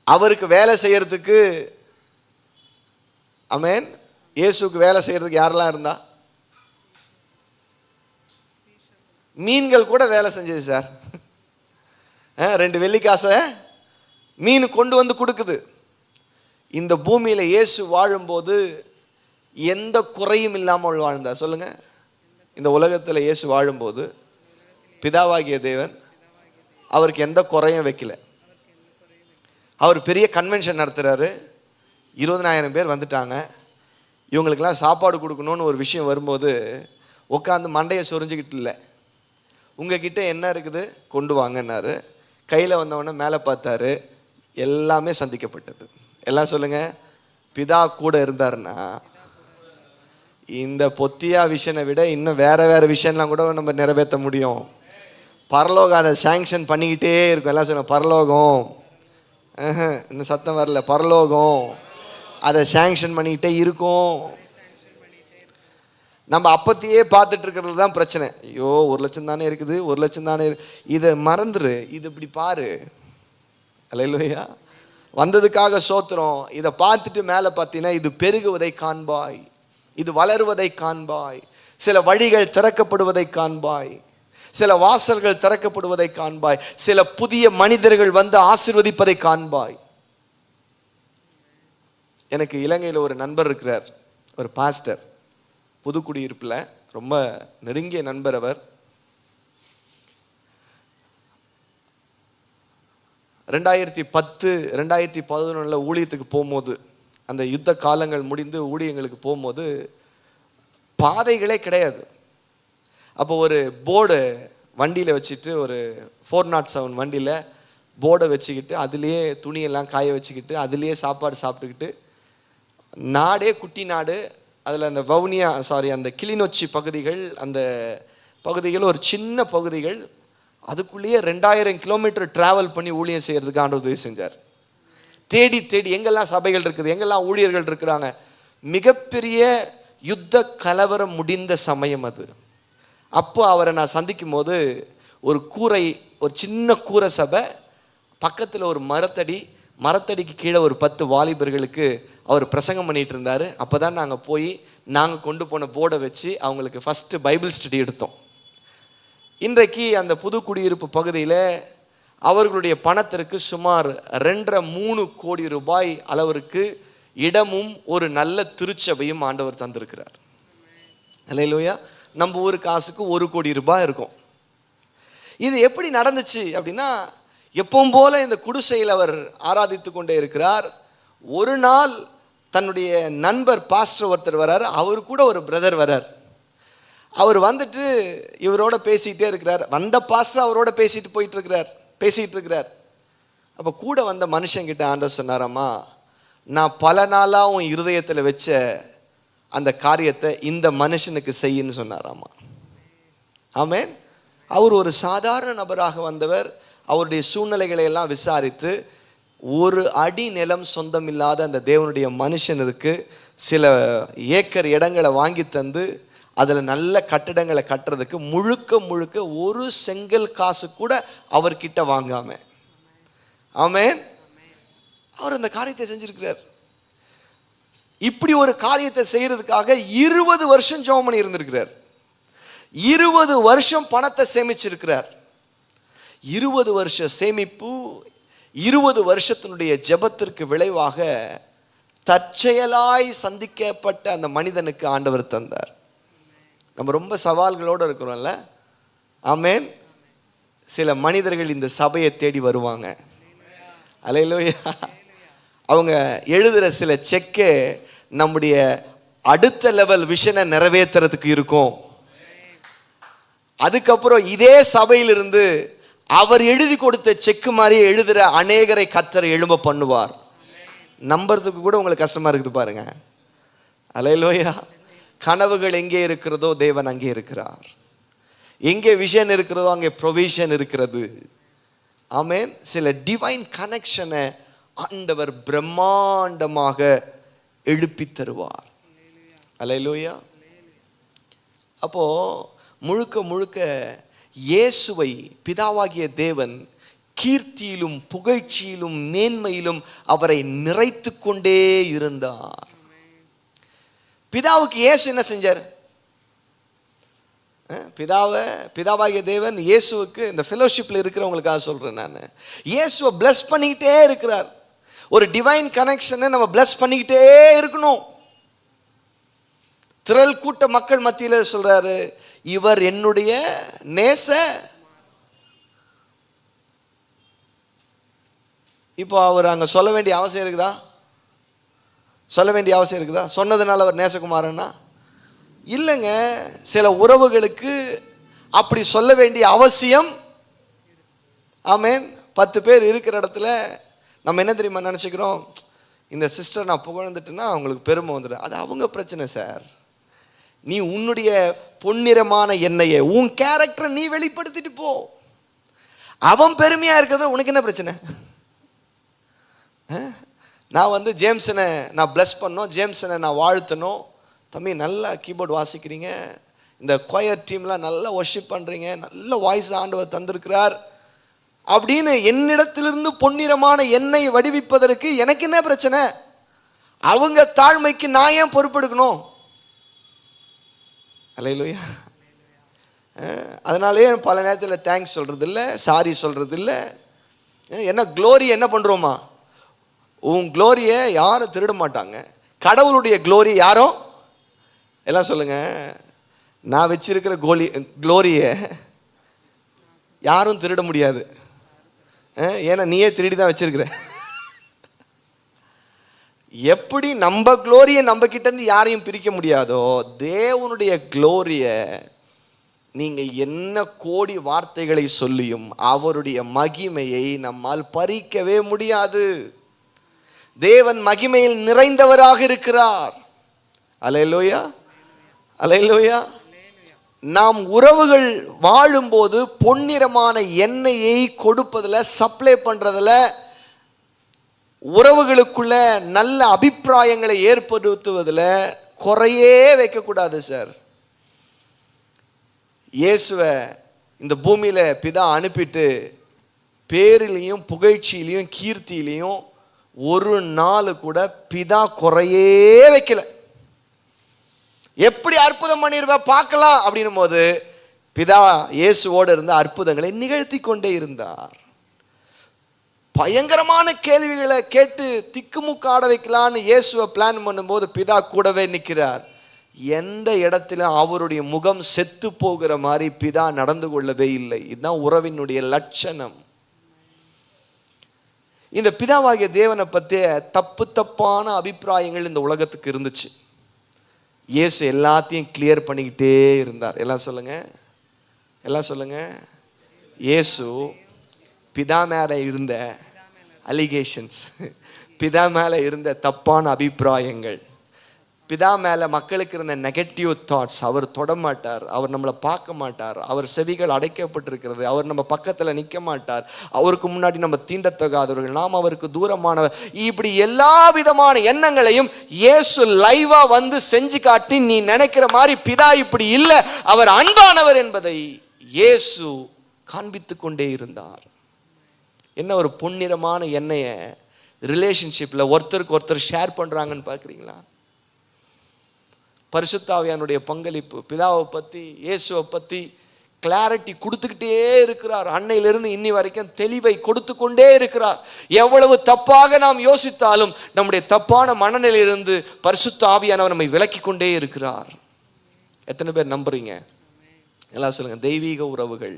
அவருக்கு வேலை செய்யறதுக்கு, ஆமென், இயேசுக்கு வேலை செய்யறதுக்கு யாரெல்லாம் இருந்தா? மீன்கள் கூட வேலை செஞ்சது சார். 2 வெள்ளிக்காசை மீன் கொண்டு வந்து கொடுக்குது. இந்த பூமியில இயேசு வாழும்போது எந்த குறையும் இல்லாமல் வாழ்ந்தார். சொல்லுங்க, இந்த உலகத்தில் இயேசு வாழும்போது பிதாவாகிய தேவன் அவருக்கு எந்த குறையும் வைக்கல. அவர் பெரிய கன்வென்ஷன் நடத்துகிறாரு. 20,000 பேர் வந்துட்டாங்க. இவங்களுக்கெல்லாம் சாப்பாடு கொடுக்கணும்னு ஒரு விஷயம் வரும்போது உட்காந்து மண்டையை சொரிஞ்சுக்கிட்டு இல்லை, உங்ககிட்ட என்ன இருக்குது கொண்டு வாங்கன்னாரு. கையில் வந்தவொடனே மேலே பார்த்தாரு, எல்லாமே சந்திக்கப்பட்டது. எல்லாம் சொல்லுங்க, பிதா கூட இருந்தாருன்னா இந்த பொத்தியா விஷனை விட இன்னும் வேற விஷயம்லாம் கூட நம்ம நிறைவேற்ற முடியும். பரலோகம் அதை சாங்ஷன் பண்ணிக்கிட்டே இருக்கும். எல்லாம் சொல்லுங்க, பரலோகம். இந்த சத்தம் வரல. பரலோகம் அதை சாங்ஷன் பண்ணிக்கிட்டே இருக்கும். நம்ம அப்பத்தையே பார்த்துட்டு இருக்கிறது தான் பிரச்சனை. ஐயோ 1,00,000 தானே இருக்குது, 1,00,000 தானே, இதை மறந்துரு, இது இப்படி பாரு. அல்லேலூயா. வந்ததுக்காக சோத்திரம். இதை பார்த்துட்டு மேலே பார்த்தீங்கன்னா இது பெருகுவதை காண்பாய், இது வளருவதை காண்பாய், சில வழிகள் திறக்கப்படுவதை காண்பாய், சில வாசல்கள் திறக்கப்படுவதை காண்பாய், சில புதிய மனிதர்கள் வந்து ஆசீர்வதிப்பதை காண்பாய். எனக்கு இலங்கையில் ஒரு நண்பர் இருக்கிறார், ஒரு பாஸ்டர், புதுக்குடியிருப்பில் ரொம்ப நெருங்கிய நண்பர். அவர் 2010 2011 ஊழியத்துக்கு போகும்போது, அந்த யுத்த காலங்கள் முடிந்து ஊழியங்களுக்கு போகும்போது பாதைகளே கிடையாது. அப்போ ஒரு போர்டு வண்டியில் வச்சுட்டு, ஒரு 407 வண்டியில் போர்டை வச்சுக்கிட்டு, அதுலேயே துணியெல்லாம் காய வச்சுக்கிட்டு, அதுலேயே சாப்பாடு சாப்பிட்டுக்கிட்டு, நாடே குட்டி நாடு, அதில் அந்த வவுனியா அந்த கிளிநொச்சி பகுதிகள், அந்த பகுதிகள் ஒரு சின்ன பகுதிகள், அதுக்குள்ளேயே 2000 கிலோமீட்டர் டிராவல் பண்ணி ஊழியம் செய்கிறதுக்கு ஆண்டவர் உதவி செஞ்சார். தேடி தேடி எங்கெல்லாம் சபைகள் இருக்குது, எங்கெல்லாம் ஊழியர்கள் இருக்கிறாங்க. மிகப்பெரிய யுத்த கலவரம் முடிந்த சமயம் அது. அப்போ அவரை நான் சந்திக்கும் போது ஒரு கூரை, ஒரு சின்ன கூரை சபை, பக்கத்தில் ஒரு மரத்தடிக்கு கீழே ஒரு 10 வாலிபர்களுக்கு அவர் பிரசங்கம் பண்ணிகிட்டு இருந்தார். அப்போ தான் நாங்கள் போய் நாங்கள் கொண்டு போன போர்டை வச்சு அவங்களுக்கு ஃபஸ்ட்டு பைபிள் ஸ்டடி எடுத்தோம். இன்றைக்கு அந்த புது குடியிருப்பு பகுதியில் அவர்களுடைய பணத்திற்கு சுமார் 2.5-3 கோடி ரூபாய் அளவிற்கு இடமும் ஒரு நல்ல திருச்சபையும் ஆண்டவர் தந்திருக்கிறார். அல்லேலூயா. நம்ம ஊர் காசுக்கு 1 கோடி ரூபாய் இருக்கும். இது எப்படி நடந்துச்சு அப்படின்னா, எப்பவும் போல இந்த குடிசையில் அவர் ஆராதித்து கொண்டே இருக்கிறார். ஒரு நாள் தன்னுடைய நண்பர் பாஸ்டர் ஒருத்தர் வர்றார், அவர் கூட ஒரு பிரதர் வர்றார். அவர் வந்துட்டு இவரோட பேசிகிட்டே இருக்கிறார். வந்த பாஸ்டர் அவரோட பேசிகிட்டு இருக்கிறார். அப்போ கூட வந்த மனுஷங்கிட்ட ஆண்டவர் சொன்னாரம்மா, நான் பல நாளாக உன் இருதயத்தில் வச்ச அந்த காரியத்தை இந்த மனுஷனுக்கு செய்யின்னு சொன்னாராம்மா. ஆமென். அவர் ஒரு சாதாரண நபராக வந்தவர். அவருடைய சூழ்நிலைகளை எல்லாம் விசாரித்து, ஒரு அடி நிலம் சொந்தம் இல்லாத அந்த தேவனுடைய மனுஷனுக்கு சில ஏக்கர் இடங்களை வாங்கி தந்து அதில் நல்ல கட்டிடங்களை கட்டுறதுக்கு முழுக்க ஒரு செங்கல் காசு கூட அவர்கிட்ட வாங்காம, ஆமென், அவர் அந்த காரியத்தை செஞ்சிருக்கிறார். இப்படி ஒரு காரியத்தை செய்யறதுக்காக 20 வருஷம் ஜெபம் பண்ணி இருந்திருக்கிறார். 20 வருஷம் பணத்தை சேமிச்சிருக்கிறார். 20 வருஷ சேமிப்பு, 20 வருஷத்தினுடைய ஜெபத்திற்கு விளைவாக தற்செயலாய் சந்திக்கப்பட்ட அந்த மனிதனுக்கு ஆண்டவர் தந்தார். நம்ம ரொம்ப சவால்களோடு இருக்கிறோம்ல, ஆமென். சில மனிதர்கள் இந்த சபையை தேடி வருவாங்க. அல்லேலூயா. அவங்க எழுதுகிற சில செக்கே நம்முடைய அடுத்த லெவல் விஷனை நிறைவேற்றுறதுக்கு இருக்கும். அதுக்கப்புறம் இதே சபையிலிருந்து அவர் எழுதி கொடுத்த செக்கு மாதிரியே எழுதுகிற அநேகரை கர்த்தர் எழும்ப பண்ணுவார். நம்புறதுக்கு கூட உங்களுக்கு கஷ்டமா இருக்குது பாருங்க. அல்லேலூயா. கனவுகள் எங்கே இருக்கிறதோ தேவன் அங்கே இருக்கிறார். எங்கே விஷன் இருக்கிறதோ அங்கே ப்ரொவிஷன் இருக்கிறது. ஆமென். சில டிவைன் கனெக்ஷனை ஆண்டவர் பிரம்மாண்டமாக எழுப்பி தருவார். அல்லேலூயா. அப்போ முழுக்க இயேசுவை பிதாவாகிய தேவன் கீர்த்தியிலும் புகழ்ச்சியிலும் மேன்மையிலும் அவரை நிறைத்து கொண்டே இருந்தார். பிதாவுக்கு இயேசு என்ன செஞ்சார்? பிதாவாகிய தேவன் இயேசுவுக்கு, இந்த ஃபெலோஷிப்ல இருக்கிறவங்களுக்காக சொல்றேன் நான், இயேசுவை பிளஸ் பண்ணிக்கிட்டே இருக்கிறார். ஒரு டிவைன் கனெக்ஷனை நம்ம பிளஸ் பண்ணிக்கிட்டே இருக்கணும். திரள் கூட்ட மக்கள் மத்தியில் சொல்றாரு, இவர் என்னுடைய நேச. இப்போ அவர் அங்க சொல்ல வேண்டிய அவசியம் இருக்குதா? சொல்ல வேண்டிய அவசியம் இருக்குதா? சொன்னதுனால அவர் நேசகுமாரன்னா இல்லைங்க. சில உறவுகளுக்கு அப்படி சொல்ல வேண்டிய அவசியம். ஆமேன். 10 பேர் இருக்கிற இடத்துல நம்ம என்ன தெரியுமா நினச்சிக்கிறோம்? இந்த சிஸ்டர் நான் புகழ்ந்துட்டுன்னா அவங்களுக்கு பெருமை வந்துடும். அது அவங்க பிரச்சனை சார். நீ உன்னுடைய பொன்னிறமான எண்ணெயை, உன் கேரக்டரை நீ வெளிப்படுத்திட்டு போ. அவன் பெருமையாக இருக்கிறது உனக்கு என்ன பிரச்சனை? நான் ஜேம்ஸனை நான் பிளஸ் பண்ணோம், ஜேம்ஸனை நான் வாழ்த்தணும். தம்பி நல்லா கீபோர்டு வாசிக்கிறீங்க, இந்த கொயர் டீம்லாம் நல்லா ஒர்ஷிப் பண்ணுறீங்க, நல்ல வாய்ஸ் ஆண்டவர் தந்திருக்கிறார் அப்படின்னு என்னிடத்திலிருந்து பொன்னிறமான எண்ணெய் வடிவிப்பதற்கு எனக்கு என்ன பிரச்சனை? அவங்க தாழ்மைக்கு நான் ஏன் பொறுப்பெடுக்கணும்? அல்லேலூயா. அதனாலே பல நேரத்தில் தேங்க்ஸ் சொல்கிறது இல்லை, சாரி சொல்கிறது இல்லை. என்ன க்ளோரி என்ன பண்ணுறோமா? உன் க்ளோரியை யாரும் திருட மாட்டாங்க. கடவுளுடைய க்ளோரி யாரும், எல்லாம் சொல்லுங்க, நான் வச்சிருக்கிற க்ளோரியை யாரும் திருட முடியாது. ஏன்னா நீயே திருடி தான் வச்சிருக்கிற. எப்படி நம்ம க்ளோரியை நம்ம கிட்ட இருந்து யாரையும் பிரிக்க முடியாதோ, தேவனுடைய க்ளோரியை நீங்க என்ன கோடி வார்த்தைகளை சொல்லியும் அவருடைய மகிமையை நம்மால் பறிக்கவே முடியாது. தேவன் மகிமையில் நிறைந்தவராக இருக்கிறார். அல்லேலூயா, அல்லேலூயா. நாம் உறவுகள் வாழும்போது பொன்னிறமான எண்ணெயை கொடுப்பதில், சப்ளை பண்றதுல, உறவுகளுக்குள்ள நல்ல அபிப்பிராயங்களை ஏற்படுத்துவதில் குறையே வைக்கக்கூடாது சார். இயேசுவை இந்த பூமியில பிதா அனுப்பிட்டு பேரிலையும் புகழ்ச்சியிலையும் கீர்த்தியிலையும் ஒரு நாள் கூட பிதா குறையே வைக்கல. எப்படி அற்புதம் பண்ணிருவ பார்க்கலாம் அப்படின்னும் போது பிதா இயேசுவோடு இருந்த அற்புதங்களை நிகழ்த்தி கொண்டே இருந்தார். பயங்கரமான கேள்விகளை கேட்டு திக்குமுக்காட வைக்கலான்னு இயேசுவை பிளான் பண்ணும்போது பிதா கூடவே நிற்கிறார். எந்த இடத்திலும் அவருடைய முகம் செத்து போகிற மாதிரி பிதா நடந்து கொள்ளவே இல்லை. இதுதான் உறவினுடைய லட்சணம். இந்த பிதாவாகிய தேவனை பற்றிய தப்பான அபிப்பிராயங்கள் இந்த உலகத்துக்கு இருந்துச்சு. இயேசு எல்லாத்தையும் கிளியர் பண்ணிக்கிட்டே இருந்தார். எல்லாம் சொல்லுங்க, எல்லாம் சொல்லுங்க. இயேசு பிதா மேலே இருந்த அலிகேஷன்ஸ், பிதா மேலே இருந்த தப்பான அபிப்பிராயங்கள், பிதா மேலே மக்களுக்கு இருந்த நெகட்டிவ் தாட்ஸ் அவர் தொடமாட்டார். அவர் நம்மளை பார்க்க மாட்டார். அவர் செவிகள் அடைக்கப்பட்டிருக்கிறது. அவர் நம்ம பக்கத்தில் நிற்க மாட்டார். அவருக்கு முன்னாடி நம்ம தீண்டத்தகாதவர்கள், நாம் அவருக்கு தூரமானவர். இப்படி எல்லா விதமான எண்ணங்களையும் இயேசு லைவா செஞ்சு காட்டி, நீ நினைக்கிற மாதிரி பிதா இப்படி இல்லை, அவர் அன்பானவர் என்பதை இயேசு காண்பித்து கொண்டே இருந்தார். என்ன ஒரு பொன்னிறமான எண்ணெயை ரிலேஷன்ஷிப்பில் ஒருத்தருக்கு ஒருத்தர் ஷேர் பண்ணுறாங்கன்னு பார்க்குறீங்களா? பரிசுத்த ஆவியானுடைய பங்களிப்பு பிதாவை பற்றி, இயேசுவை பற்றி கிளாரிட்டி கொடுத்துக்கிட்டே இருக்கிறார். அன்னையிலிருந்து இன்னி வரைக்கும் தெளிவை கொடுத்து கொண்டே இருக்கிறார். எவ்வளவு தப்பாக நாம் யோசித்தாலும் நம்முடைய தப்பான மனநிலையிலிருந்து பரிசுத்த ஆவியானவர் நம்மை விலக்கி கொண்டே இருக்கிறார். எத்தனை பேர் நம்புறீங்க? எல்லாம் சொல்லுங்க. தெய்வீக உறவுகள்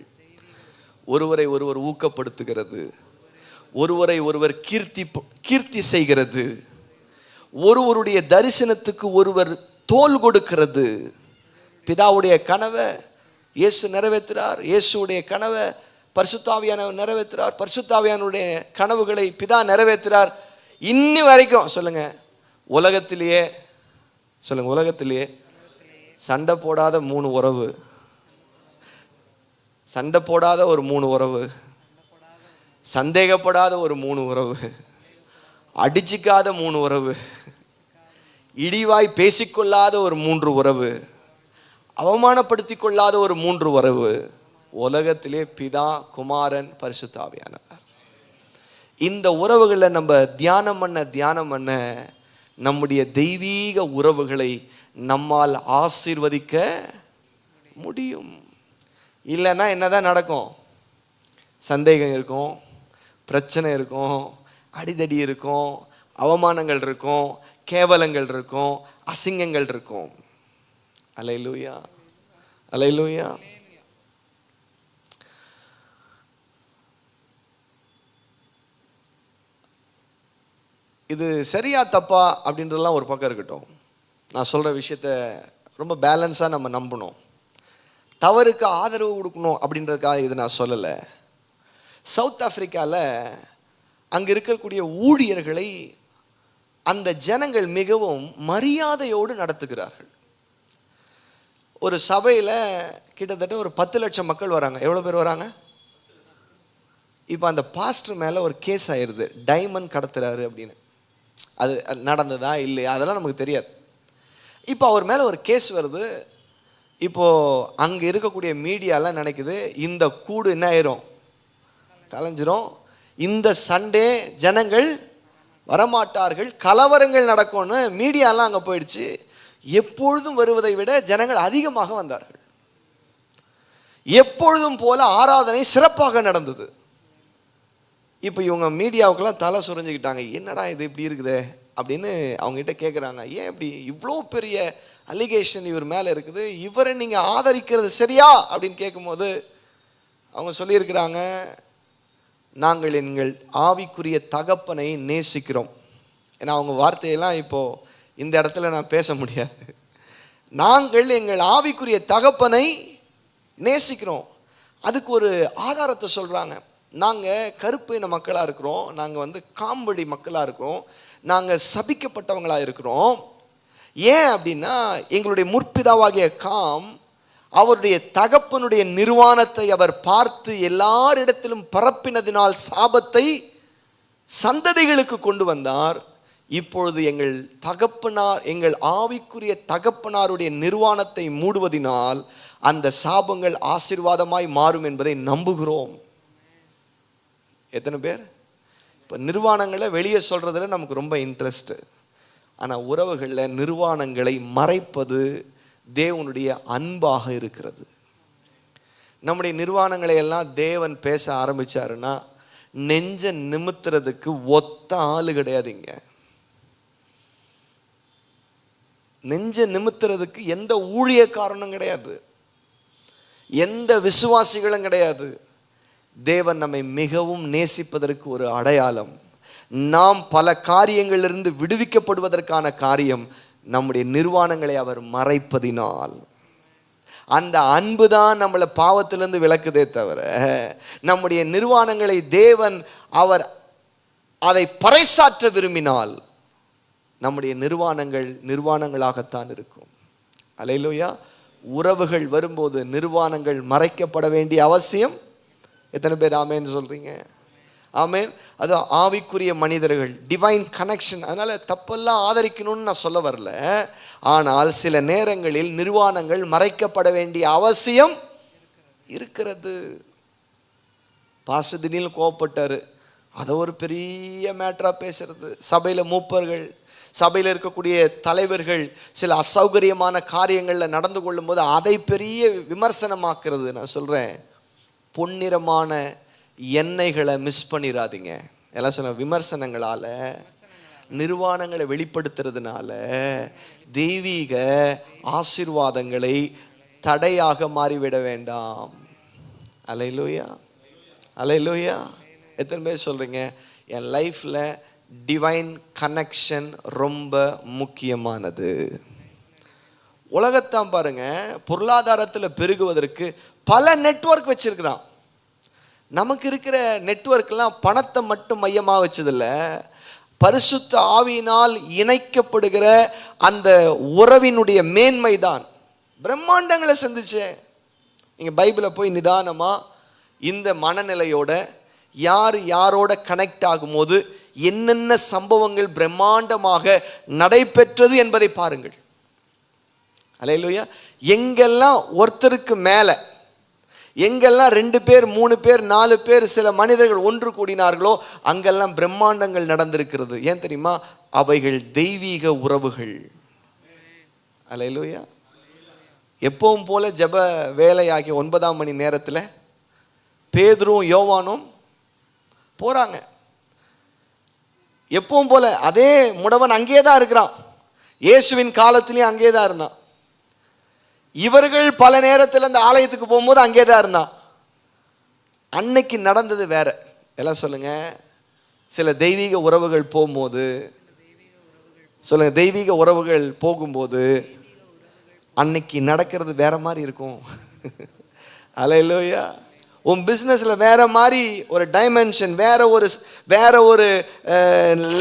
ஒருவரை ஒருவர் ஊக்கப்படுத்துகிறது, ஒருவரை ஒருவர் கீர்த்தி செய்கிறது, ஒருவருடைய தரிசனத்துக்கு ஒருவர் தோல் கொடுக்கிறது. பிதாவுடைய கனவை இயேசு நிறைவேற்றுறார். இயேசுடைய கனவை பரிசுத்த ஆவியானவர் நிறைவேற்றுறார். பரிசுத்த ஆவியானுடைய கனவுகளை பிதா நிறைவேற்றுறார். இன்னி வரைக்கும் சொல்லுங்க, உலகத்திலேயே சொல்லுங்க, உலகத்திலேயே சண்டை போடாத 3 உறவு, சண்டை போடாத ஒரு 3 உறவு, சந்தேகப்படாத ஒரு 3 உறவு, அடிச்சிக்காத 3 உறவு, இடிவாய் பேசிக்கொள்ளாத ஒரு 3 உறவு, அவமானப்படுத்தி கொள்ளாத ஒரு 3 உறவு உலகத்திலே பிதா, குமாரன், பரிசுத்த ஆவியானவர். இந்த உறவுகளை நம்ம தியானம் பண்ண நம்முடைய தெய்வீக உறவுகளை நம்மால் ஆசீர்வதிக்க முடியும். இல்லைன்னா என்னதான் நடக்கும்? சந்தேகம் இருக்கும், பிரச்சனை இருக்கும், அடிதடி இருக்கும், அவமானங்கள் இருக்கும், கேவலங்கள் இருக்கும், அசிங்கங்கள் இருக்கும். அல்லேலூயா, அல்லேலூயா. இது சரியா தப்பா அப்படின்றதெல்லாம் ஒரு பக்கம் இருக்கட்டும். நான் சொல்கிற விஷயத்த ரொம்ப பேலன்ஸாக நம்ம நம்பணும். தவறுக்கு ஆதரவு கொடுக்கணும் அப்படின்றதுக்காக இது நான் சொல்லலை. சவுத் ஆப்பிரிக்காவில் அங்கே இருக்கக்கூடிய ஊழியர்களை அந்த ஜனங்கள் மிகவும் மரியாதையோடு நடத்துகிறார்கள். ஒரு சபையில் கிட்டத்தட்ட ஒரு 10 லட்சம் மக்கள் வராங்க. எவ்வளோ பேர் வராங்க? இப்போ அந்த பாஸ்டர் மேலே ஒரு கேஸ் ஆயிடுது, டைமண்ட் கடத்துறாரு அப்படின்னு. அது நடந்ததா இல்லையா அதெல்லாம் நமக்கு தெரியாது. இப்போ அவர் மேலே ஒரு கேஸ் வருது. இப்போது அங்கே இருக்கக்கூடிய மீடியாலாம் நினைக்குது இந்த கூடு என்ன ஆயிரும், கலைஞ்சிரும், இந்த சண்டே ஜனங்கள் வரமாட்டார்கள், கலவரங்கள் நடக்கும்னு மீடியாலாம் அங்கே போயிடுச்சு. எப்பொழுதும் வருவதை விட ஜனங்கள் அதிகமாக வந்தார்கள். எப்பொழுதும் போல ஆராதனை சிறப்பாக நடந்தது. இப்போ இவங்க மீடியாவுக்கெல்லாம் தலை சுரைஞ்சிக்கிட்டாங்க. என்னடா இது இப்படி இருக்குதே அப்படின்னு அவங்ககிட்ட கேட்குறாங்க. ஏன் இப்படி இவ்வளோ பெரிய அலிகேஷன் இவர் மேலே இருக்குது, இவரை நீங்கள் ஆதரிக்கிறது சரியா அப்படின்னு கேட்கும்போது அவங்க சொல்லியிருக்கிறாங்க, நாங்கள் எங்கள் ஆவிக்குரிய தகப்பனை நேசிக்கிறோம். ஏன்னா அவங்க வார்த்தையெல்லாம் இப்போது இந்த இடத்துல நான் பேச முடியாது. நாங்கள் எங்கள் ஆவிக்குரிய தகப்பனை நேசிக்கிறோம். அதுக்கு ஒரு ஆதாரத்தை சொல்கிறாங்க. நாங்கள் கருப்பு இன மக்களாக இருக்கிறோம், நாங்கள் காம்படி மக்களாக இருக்கிறோம், நாங்கள் சபிக்கப்பட்டவங்களாக இருக்கிறோம். ஏன் அப்படின்னா எங்களுடைய முற்பிதாவாகிய காம் அவருடைய தகப்பனுடைய நிர்வாணத்தை அவர் பார்த்து எல்லாரிடத்திலும் பரப்பினதினால் சாபத்தை சந்ததிகளுக்கு கொண்டு வந்தார். இப்பொழுது எங்கள் ஆவிக்குரிய தகப்பனாருடைய நிர்வாணத்தை மூடுவதினால் அந்த சாபங்கள் ஆசீர்வாதமாய் மாறும் என்பதை நம்புகிறோம். எத்தனை பேர் இப்போ நிர்வாணங்களை வெளியே சொல்கிறதுல நமக்கு ரொம்ப இன்ட்ரெஸ்ட்டு. ஆனால் உறவுகளில் நிர்வாணங்களை மறைப்பது தேவனுடைய அன்பாக இருக்கிறது. நம்முடைய நிர்வாணங்களை எல்லாம் தேவன் பேச ஆரம்பித்தாருன்னா நெஞ்ச நிமித்துறதுக்கு ஒத்த ஆளு கிடையாதுங்க. நெஞ்ச நிமித்துறதுக்கு எந்த ஊழியக்காரனும் கிடையாது, எந்த விசுவாசிகளும் கிடையாது. தேவன் நம்மை மிகவும் நேசிப்பதற்கு ஒரு அடையாளம், நாம் பல காரியங்களிலிருந்து விடுவிக்கப்படுவதற்கான காரியம் நம்முடைய நிர்வாணங்களை அவர் மறைப்பதினால். அந்த அன்பு தான் நம்மளை பாவத்திலிருந்து விலக்குதே தவிர நம்முடைய நிர்வாணங்களை தேவன் அவர் அதை பறைசாற்ற விரும்பினால் நம்முடைய நிர்வாணங்களாகத்தான் இருக்கும். அல்லேலூயா. உறவுகள் வரும்போது நிர்வாணங்கள் மறைக்கப்பட வேண்டிய அவசியம். எத்தனை பேர் ஆமேன்னு சொல்றீங்க? ஆமேன். அது ஆவிக்குரிய மனிதர்கள், டிவைன் கனெக்ஷன். அதனால தப்பெல்லாம் ஆதரிக்கணும்னு நான் சொல்ல வரல. ஆனால் சில நேரங்களில் நிர்வாணங்கள் மறைக்கப்பட வேண்டிய அவசியம் இருக்கிறது. பாஸ்டர் திடீர்னு கோவப்பட்டாரு, அதை ஒரு பெரிய மேட்டரா பேசுறது. சபையில் மூப்பர்கள், சபையில் இருக்கக்கூடிய தலைவர்கள் சில அசௌகரியமான காரியங்களில் நடந்து கொள்ளும்போது அதை பெரிய விமர்சனமாக்குறது. நான் சொல்கிறேன், பொன்னிறமான எண்ணெய்களை மிஸ் பண்ணிடாதீங்க. எல்லாம் சொல்ல, விமர்சனங்களால் நிர்வாணங்களை வெளிப்படுத்துறதுனால தெய்வீக ஆசீர்வாதங்களை தடையாக மாறிவிட வேண்டாம். அல்லேலூயா, அல்லேலூயா. எத்தனை பேர் சொல்கிறீங்க, என் லைஃப்பில் டிவைன் கனெக்ஷன் ரொம்ப முக்கியமானது. உலகத்தான் பாருங்க, பொருளாதாரத்தில் பெருகுவதற்கு பல நெட்வொர்க் வச்சிருக்கிறான். நமக்கு இருக்கிற நெட்வொர்க்லாம் பணத்தை மட்டும் மையமாக வச்சதில்லை, பரிசுத்த ஆவியினால் இணைக்கப்படுகிற அந்த உறவினுடைய மேன்மை தான் பிரம்மாண்டங்களை சந்திச்சேன். நீங்கள் பைபிளை போய் நிதானமாக இந்த மனநிலையோட யார் யாரோட கனெக்ட் ஆகும்போது என்னென்ன சம்பவங்கள் பிரம்மாண்டமாக நடைபெற்றது என்பதை பாருங்கள். அல்லேலூயா. எங்கெல்லாம் ஒருத்தருக்கு மேலே எங்கெல்லாம் 2 பேர் 3 பேர் 4 பேர் சில மனிதர்கள் ஒன்று கூடினார்களோ அங்கெல்லாம் பிரம்மாண்டங்கள் நடந்திருக்கிறது. ஏன் தெரியுமா? அவைகள் தெய்வீக உறவுகள். அல்லேலூயா. எப்பவும் போல ஜெப வேலையாகிய 9ஆம் மணி நேரத்தில் பேதுரும் யோவானும் போறாங்க. எப்பவும் போல அதே முடவன் அங்கே தான் இருக்கிறான். இயேசுவின் காலத்திலையும் அங்கே தான் இருந்தான். இவர்கள் பல நேரத்தில் அந்த ஆலயத்துக்கு போகும்போது அங்கே தான் இருந்தான். அன்னைக்கு நடந்தது வேற. எல்லாம் சொல்லுங்க. சில தெய்வீக உறவுகள் போகும்போது, சொல்லுங்க, தெய்வீக உறவுகள் போகும்போது அன்னைக்கு நடக்கிறது வேற மாதிரி இருக்கும். அல்லேலூயா. உன் பிஸ்னஸ்ல வேற மாதிரி ஒரு டைமென்ஷன், வேற ஒரு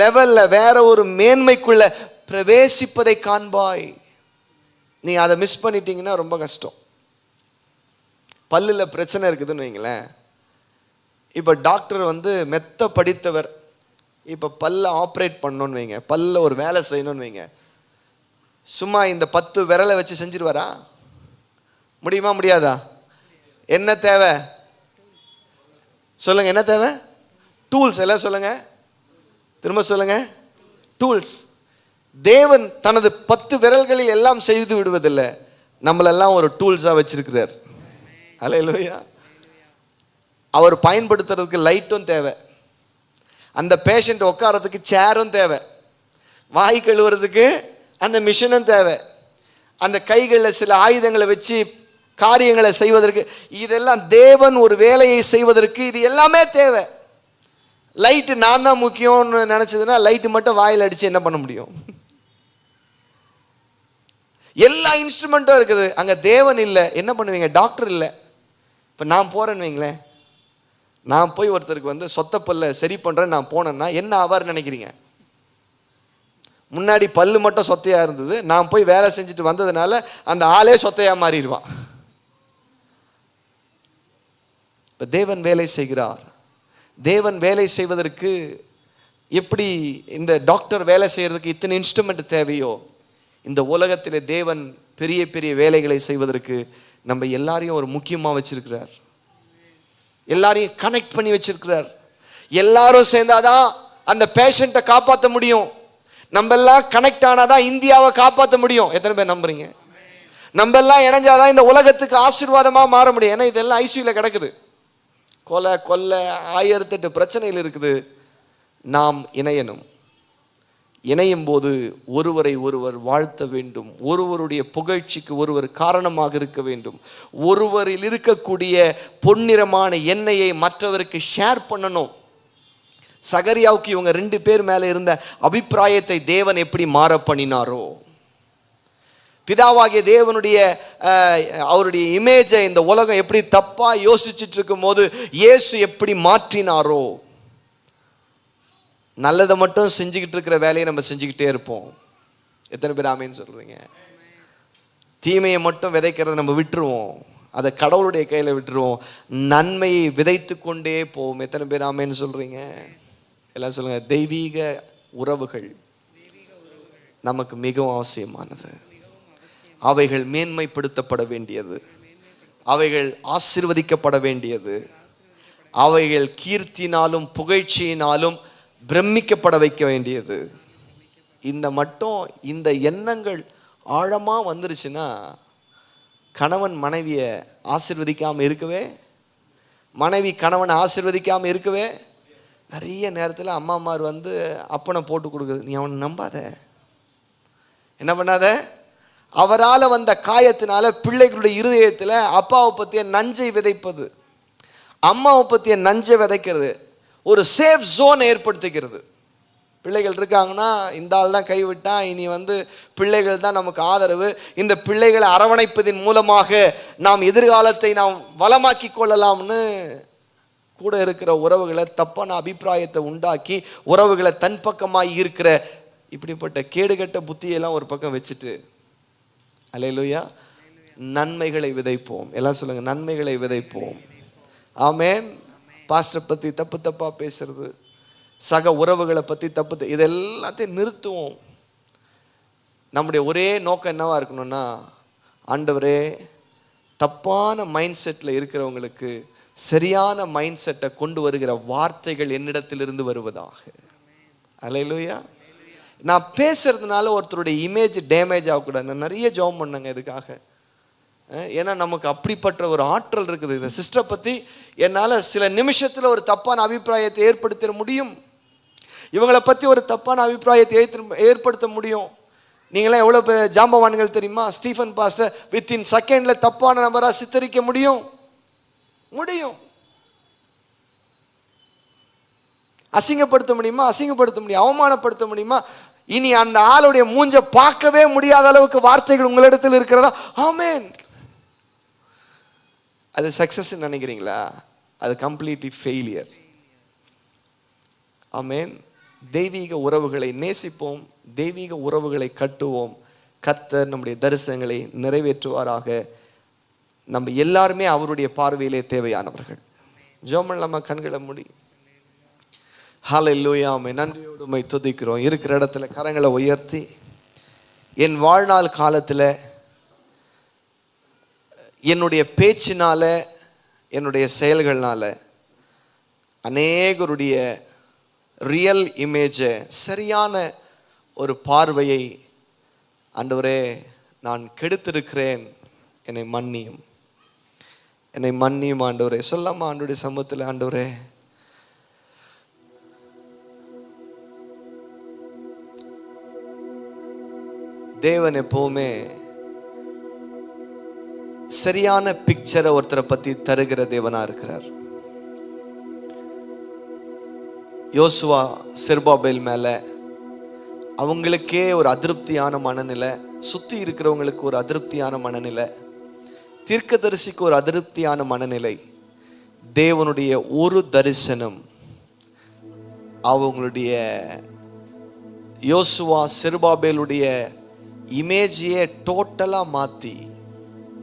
லெவல்ல, வேற ஒரு மேன்மைக்குள்ள பிரவேசிப்பதை காண்பாய். நீ அதை மிஸ் பண்ணிட்டீங்கன்னா ரொம்ப கஷ்டம். பல்லில் பிரச்சனை இருக்குதுன்னு வைங்களேன். இப்போ டாக்டர் மெத்த படித்தவர், இப்போ பல்ல ஆப்ரேட் பண்ணணும்னு வைங்க, பல்ல ஒரு வேலை செய்யணும்னு வைங்க. சும்மா இந்த 10 விரலை வச்சு செஞ்சிருவாரா? முடியுமா? முடியாதா? என்ன தேவை சொல்லுங்க? என்ன தேவை? டூல்ஸ். எல்லாம் சொல்லுங்க, திரும்ப சொல்லுங்க, டூல்ஸ். தேவன் தனது 10 விரல்களில் எல்லாம் செய்து விடுவதில்லை, நம்மளெல்லாம் ஒரு டூல்ஸாக வச்சிருக்கிறார். அல்லேலூயா. அவர் பயன்படுத்துறதுக்கு லைட்டும் தேவை, அந்த பேஷண்ட் உட்காரத்துக்கு சேரும் தேவை, வாய் கழுவுறதுக்கு அந்த மிஷினும் தேவை, அந்த கைகளில் சில ஆயுதங்களை வச்சு காரியங்களை செய்வதற்கு, இதெல்லாம் தேவன் ஒரு வேலையை செய்வதற்கு இது எல்லாமே தேவை. லைட்டு நான் தான் முக்கியம்னு நினச்சதுன்னா லைட்டு மட்டும் வாயில் அடித்து என்ன பண்ண முடியும்? எல்லா இன்ஸ்ட்ருமெண்ட்டும் இருக்குது, அங்கே தேவன் இல்லை, என்ன பண்ணுவீங்க? டாக்டர் இல்லை. இப்போ நான் போகிறேன்னு வைங்களேன், நான் போய் ஒருத்தருக்கு சொத்த பல்ல சரி பண்ணுறேன்னு நான் போனேன்னா என்ன ஆவார்னு நினைக்கிறீங்க? முன்னாடி பல்லு மட்டும் சொத்தையாக இருந்தது, நான் போய் வேலை செஞ்சுட்டு வந்ததுனால அந்த ஆளே சொத்தையாக மாறிடுவான். இப்போ தேவன் வேலை செய்கிறார். தேவன் வேலை செய்வதற்கு எப்படி இந்த டாக்டர் வேலை செய்கிறதுக்கு இத்தனை இன்ஸ்ட்ருமெண்ட் தேவையோ, இந்த உலகத்தில் தேவன் பெரிய பெரிய வேலைகளை செய்வதற்கு நம்ம எல்லாரையும் ஒரு முக்கியமாக வச்சிருக்கிறார். எல்லாரையும் கனெக்ட் பண்ணி வச்சிருக்கிறார். எல்லாரும் சேர்ந்தாதான் அந்த பேஷண்ட்டை காப்பாற்ற முடியும். நம்ம எல்லாம் கனெக்ட் ஆனாதான் இந்தியாவை காப்பாற்ற முடியும். எத்தனை பேர் நம்புறீங்க? நம்ம எல்லாம் இணைஞ்சாதான் இந்த உலகத்துக்கு ஆசீர்வாதமாக மாற முடியும். ஏன்னா இதெல்லாம் ஐசியூல கிடக்குது, கொலை கொள்ளை 1008 பிரச்சனைகள் இருக்குது. நாம் இணையணும். இணையும் போது ஒருவரை ஒருவர் வாழ்த்த வேண்டும், ஒருவருடைய புகழ்ச்சிக்கு ஒருவர் காரணமாக இருக்க வேண்டும், ஒருவரில் இருக்கக்கூடிய பொன்னிறமான எண்ணெயை மற்றவருக்கு ஷேர் பண்ணணும். சகரியாவுக்கு இவங்க 2 பேர் மேலே இருந்த அபிப்பிராயத்தை தேவன் எப்படி மாற பண்ணினாரோ, பிதாவாகிய தேவனுடைய அவருடைய இமேஜை இந்த உலகம் எப்படி தப்பா யோசிச்சுட்டு இருக்கும் போது இயேசு எப்படி மாற்றினாரோ, நல்லதை மட்டும் செஞ்சுக்கிட்டு இருக்கிற வேலையை நம்ம செஞ்சுக்கிட்டே இருப்போம். எத்தனை பேர் ஆமேன்னு சொல்றீங்க? தீமையை மட்டும் விதைக்கிறத நம்ம விட்டுருவோம், அதை கடவுளுடைய கையில் விட்டுருவோம், நன்மையை விதைத்து கொண்டே போவோம். எத்தனை பேர் ஆமேன்னு சொல்றீங்க? எல்லாம் சொல்லுங்க. தெய்வீக உறவுகள் நமக்கு மிகவும் அவசியமானது. அவைகள் மேன்மைப்படுத்தப்பட வேண்டியது, அவைகள் ஆசீர்வதிக்கப்பட வேண்டியது, அவைகள் கீர்த்தினாலும் புகழ்ச்சியினாலும் பிரமிக்கப்பட வைக்க வேண்டியது. இந்த எண்ணங்கள் ஆழமா வந்துருச்சுன்னா கணவன் மனைவியை ஆசீர்வதிக்காம இருக்கவே, மனைவி கணவனை ஆசீர்வதிக்காம இருக்கவே. நிறைய நேரத்தில் அம்மாமார் அப்பனை போட்டு கொடுக்குது, நீ அவனை நம்பாத, என்ன பண்ணாத. அவரால் வந்த காயத்தினால பிள்ளைகளுடைய இருதயத்தில் அப்பாவை பற்றிய நஞ்சை விதைப்பது, அம்மாவை பற்றிய நஞ்சை விதைக்கிறது, ஒரு சேஃப் ஜோன் ஏற்படுத்திக்கிறது. பிள்ளைகள் இருக்காங்கன்னா இந்த ஆள் தான் கைவிட்டா, இனி பிள்ளைகள் தான் நமக்கு ஆதரவு, இந்த பிள்ளைகளை அரவணைப்பதன் மூலமாக நாம் எதிர்காலத்தை நாம் வளமாக்கி கொள்ளலாம்னு கூட இருக்கிற உறவுகளை தப்பான அபிப்பிராயத்தை உண்டாக்கி உறவுகளை தன் பக்கமாக இருக்கிற இப்படிப்பட்ட கேடுகட்ட புத்தியெல்லாம் ஒரு பக்கம் வச்சுட்டு, அல்லேலூயா, நன்மைகளை விதைப்போம். எல்லாம் சொல்லுங்க, நன்மைகளை விதைப்போம். ஆமேன். பாஸ்டர் பற்றி தப்பா பேசுறது, சக உறவுகளை பற்றி தப்பு, இதெல்லாத்தையும் நிறுத்துவோம். நம்முடைய ஒரே நோக்கம் என்னவா இருக்கணும்னா, ஆண்டவரே தப்பான மைண்ட் செட்டில் இருக்கிறவங்களுக்கு சரியான மைண்ட் செட்டை கொண்டு வருகிற வார்த்தைகள் என்னிடத்திலிருந்து வருவதாக. அல்லேலூயா. நான் பேசுறதுனால ஒருத்தருடைய இமேஜ் டேமேஜ் ஆகக்கூடாது. நான் நிறைய ஜெபம் பண்ணேங்க இதுக்காக. ஏன்னா நமக்கு அப்படிப்பட்ட ஒரு ஆற்றல் இருக்குது. இந்த சிஸ்டரை பற்றி என்னால் சில நிமிஷத்தில் ஒரு தப்பான அபிப்பிராயத்தை ஏற்படுத்த முடியும். இவங்களை பற்றி ஒரு தப்பான அபிப்பிராயத்தை ஏற்படுத்த முடியும். நீங்களாம் எவ்வளோ ஜாம்பவான்கள் தெரியுமா? ஸ்டீஃபன் பாஸ்டர் வித்தின் செகண்டில் தப்பான நபராக சித்தரிக்க முடியும். அசிங்கப்படுத்த முடியுமா? அசிங்கப்படுத்த முடியும். அவமானப்படுத்த முடியுமா? இனி அந்த ஆளுடைய மூஞ்ச பார்க்கவே முடியாத அளவுக்கு வார்த்தைகள் உங்களிடத்தில் இருக்கிறதா? ஆமென். அது சக்சஸ் நினைக்கிறீங்களா? அது கம்ப்ளீட்லி ஃபெயிலியர். ஆமென். தெய்வீக உறவுகளை நேசிப்போம், தெய்வீக உறவுகளை கட்டுவோம். கர்த்தர் நம்முடைய தரிசனங்களை நிறைவேற்றுவாராக. நம்ம எல்லாருமே அவருடைய பார்வையிலே தேவையானவர்கள். ஜெபம் பண்ணலாமா? கண்களை மூடி. ஹல்லேலூயா. நன்றியோடு உம்மை துதிக்கிறோம். இருக்கிற இடத்துல கரங்களை உயர்த்தி, என் வாழ்நாள் காலத்தில் என்னுடைய பேச்சினால என்னுடைய செயல்கள்னால அநேகருடைய ரியல் இமேஜை, சரியான ஒரு பார்வையை ஆண்டவரே நான் கெடுத்திருக்கிறேன். என்னை மன்னியும், என்னை மன்னியும் ஆண்டவரே. சொல்லாமா ஆண்டவருடைய சமூகத்தில், ஆண்டவரே தேவன் எப்பவுமே சரியான பிக்சரை ஒருத்தரை பத்தி தருகிற தேவனா இருக்கிறார். யோசுவா செருபாபேல் மேல அவங்களுக்கே ஒரு அதிருப்தியான மனநிலை, சுத்தி இருக்கிறவங்களுக்கு ஒரு அதிருப்தியான மனநிலை, தீர்க்கதரிசிக்கு ஒரு அதிருப்தியான மனநிலை. தேவனுடைய ஒரு தரிசனம் அவங்களுடைய யோசுவா செருபாபேலுடைய இமேஜையே டோட்டலா மாத்தி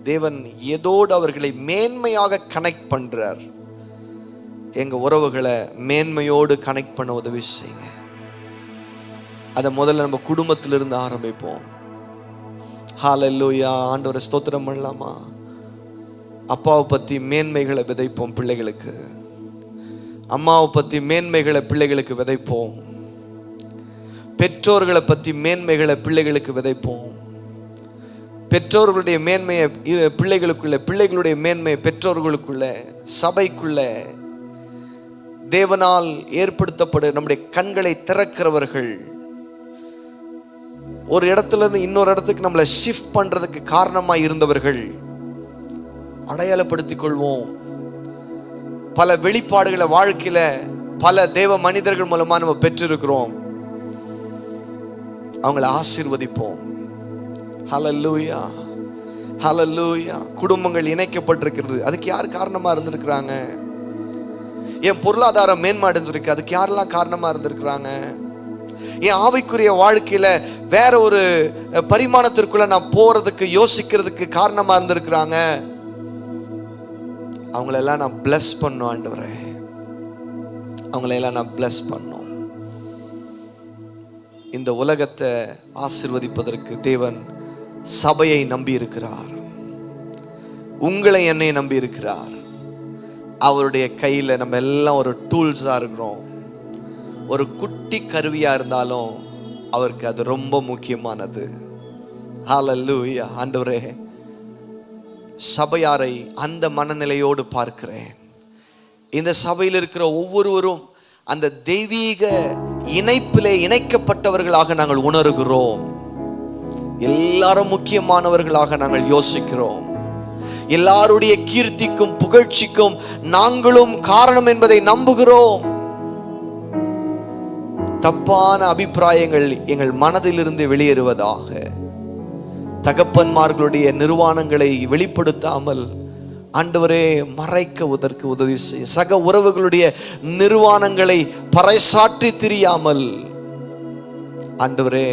தேவன் ஏதோடு அவர்களை மேன்மையாக கனெக்ட் பண்றார். எங்க உறவுகளை மேன்மையோடு கனெக்ட் பண்ண உதவி செய்யுங்க. அதை முதல்ல நம்ம குடும்பத்திலிருந்து ஆரம்பிப்போம். ஹல்லேலூயா. ஆண்டவரை ஸ்தோத்திரம் பண்ணலாமா? அப்பாவை பத்தி மேன்மைகளை விதைப்போம் பிள்ளைகளுக்கு. அம்மாவை பத்தி மேன்மைகளை பிள்ளைகளுக்கு விதைப்போம். பெற்றோர்களை பற்றி மேன்மைகளை பிள்ளைகளுக்கு விதைப்போம். பெற்றோர்களுடைய மேன்மையை பிள்ளைகளுக்குள்ள, பிள்ளைகளுடைய மேன்மையை பெற்றோர்களுக்குள்ள, சபைக்குள்ள தேவனால் ஏற்படுத்தப்படும் நம்முடைய கண்களை திறக்கிறவர்கள், ஒரு இடத்துல இருந்து இன்னொரு இடத்துக்கு நம்மளை ஷிஃப்ட் பண்றதுக்கு காரணமாக இருந்தவர்கள் அடையாளப்படுத்திக் கொள்வோம். பல வெளிப்பாடுகளை வாழ்க்கையில பல தேவ மனிதர்கள் மூலமா நம்ம பெற்றிருக்கிறோம். அவங்களை ஆசீர்வதிப்போம். ஹல்லேலூயா, ஹல்லேலூயா. குடும்பங்கள் இணைக்கப்பட்டிருக்கிறது. அதுக்கு யார் காரணமா இருந்திருக்கிறாங்க? என் பொருளாதாரம் மேன்மடைஞ்சிருக்கு, அதுக்கு யாரெல்லாம் காரணமா இருந்திருக்கிறாங்க? என் ஆவிக்குரிய வாழ்க்கையில வேற ஒரு பரிமாணத்திற்குள்ள நான் போறதுக்கு யோசிக்கிறதுக்கு காரணமா இருந்திருக்கிறாங்க. அவங்களெல்லாம் நான் பிளஸ் பண்ணும் ஆண்டவரே, அவங்களெல்லாம் நான் பிளஸ் பண்ணும். இந்த உலகத்தை ஆசீர்வதிப்பதற்கு தேவன் சபையை நம்பி இருக்கிறார். உங்களை என்னை நம்பி இருக்கிறார். அவருடைய கையில் நம்ம எல்லாம் ஒரு டூல்ஸா இருக்கிறோம். ஒரு குட்டி கருவியா இருந்தாலும் அவருக்கு அது ரொம்ப முக்கியமானது. ஹல்லேலூயா. ஆண்டவரே, சபையாரை அந்த மனநிலையோடு பார்க்கிறேன். இந்த சபையில் இருக்கிற ஒவ்வொருவரும் அந்த தெய்வீக இணைப்பிலே இணைக்கப்பட்டவர்களாக நாங்கள் உணர்கிறோம். எல்லாரும் முக்கியமானவர்களாக நாங்கள் யோசிக்கிறோம். எல்லாருடைய கீர்த்திக்கும் புகழ்ச்சிக்கும் நாங்களும் காரணம் என்பதை நம்புகிறோம். தப்பான அபிப்பிராயங்கள் எங்கள் மனதிலிருந்து வெளியேறுவதாக. தகப்பன்மார்களுடைய நிர்வாணங்களை வெளிப்படுத்தாமல் ஆண்டவரே மறைக்குவதற்கு உதவி செய்ய. சக உறவுகளுடைய நிர்வாணங்களை பறைசாற்றி தெரியாமல் ஆண்டவரே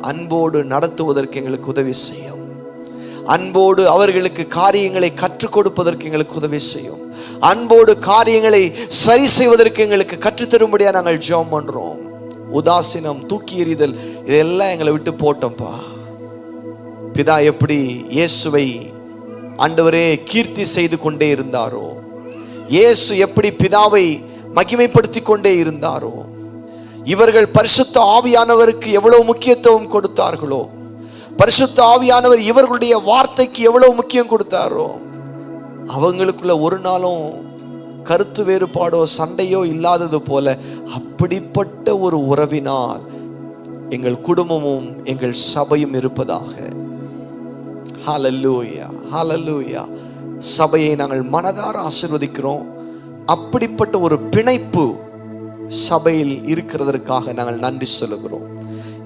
அன்போடு நடத்துவதற்கு எங்களுக்கு உதவி செய்யும். அன்போடு அவர்களுக்கு காரியங்களை கற்றுக் கொடுப்பதற்கு எங்களுக்கு உதவி செய்யும். அன்போடு காரியங்களை சரி செய்வதற்கு எங்களுக்கு கற்றுத்தரும்படியா நாங்கள் ஜெபம் பண்றோம். உதாசீனம், தூக்கி எறிதல், இதெல்லாம் எங்களை விட்டு போட்டோம்ப்பா. பிதா எப்படி இயேசுவை ஆண்டவரே கீர்த்தி செய்து கொண்டே இருந்தாரோ, இயேசு எப்படி பிதாவை மகிமைப்படுத்தி கொண்டே இருந்தாரோ, இவர்கள் பரிசுத்த ஆவியானவருக்கு எவ்வளவு முக்கியத்துவம் கொடுத்தார்களோ, பரிசுத்த ஆவியானவர் இவர்களுடைய வார்த்தைக்கு எவ்வளவு முக்கியம் கொடுத்தாரோ, அவங்களுக்குள்ள ஒரு நாளும் கருத்து வேறுபாடோ சண்டையோ இல்லாதது போல அப்படிப்பட்ட ஒரு உறவினால் எங்கள் குடும்பமும் எங்கள் சபையும் இருப்பதாக. ஹல்லேலூயா, ஹல்லேலூயா. சபையை நாங்கள் மனதார ஆசீர்வதிக்கிறோம். அப்படிப்பட்ட ஒரு பிணைப்பு சபையில் இருக்கிறதற்காக நாங்கள் நன்றி சொல்லுகிறோம்.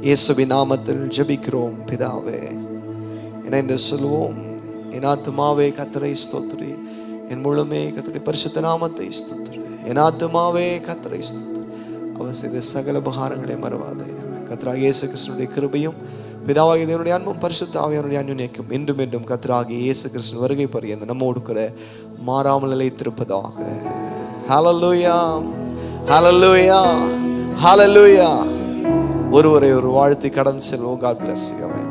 இயேசுவின் நாமத்தில் ஜெபிக்கிறோம் பிதாவே. இணைந்து சொல்லுவோம். என் ஆத்துமாவே கர்த்தரை ஸ்தோத்திரி, என் முழுமே கர்த்தருடைய பரிசுத்த நாமத்தை ஸ்தோத்திரி. என் ஆத்துமாவே கர்த்தரை ஸ்தோத்திரி, அவர் செய்த சகல உபகாரங்களை மறவாதே. கர்த்தராகிய இயேசு கிறிஸ்துவினுடைய கிருபையும் பிதாவாகிய தேவனுடைய அன்பும் பரிசுத்த ஆவியானவருடைய அன்யோன்யமும் இன்றும் என்றும் கர்த்தராகிய இயேசு கிறிஸ்து வருகை பரியந்த நம்மோடு கூட மாறாமல் நிலைத்திருப்பதாக. ஹல்லேலூயா, ஹல்லேலூயா, ஹல்லேலூயா. ஒருவரை ஒரு வாழ்த்தி கடந்து செல்வோம். God bless you. Amen.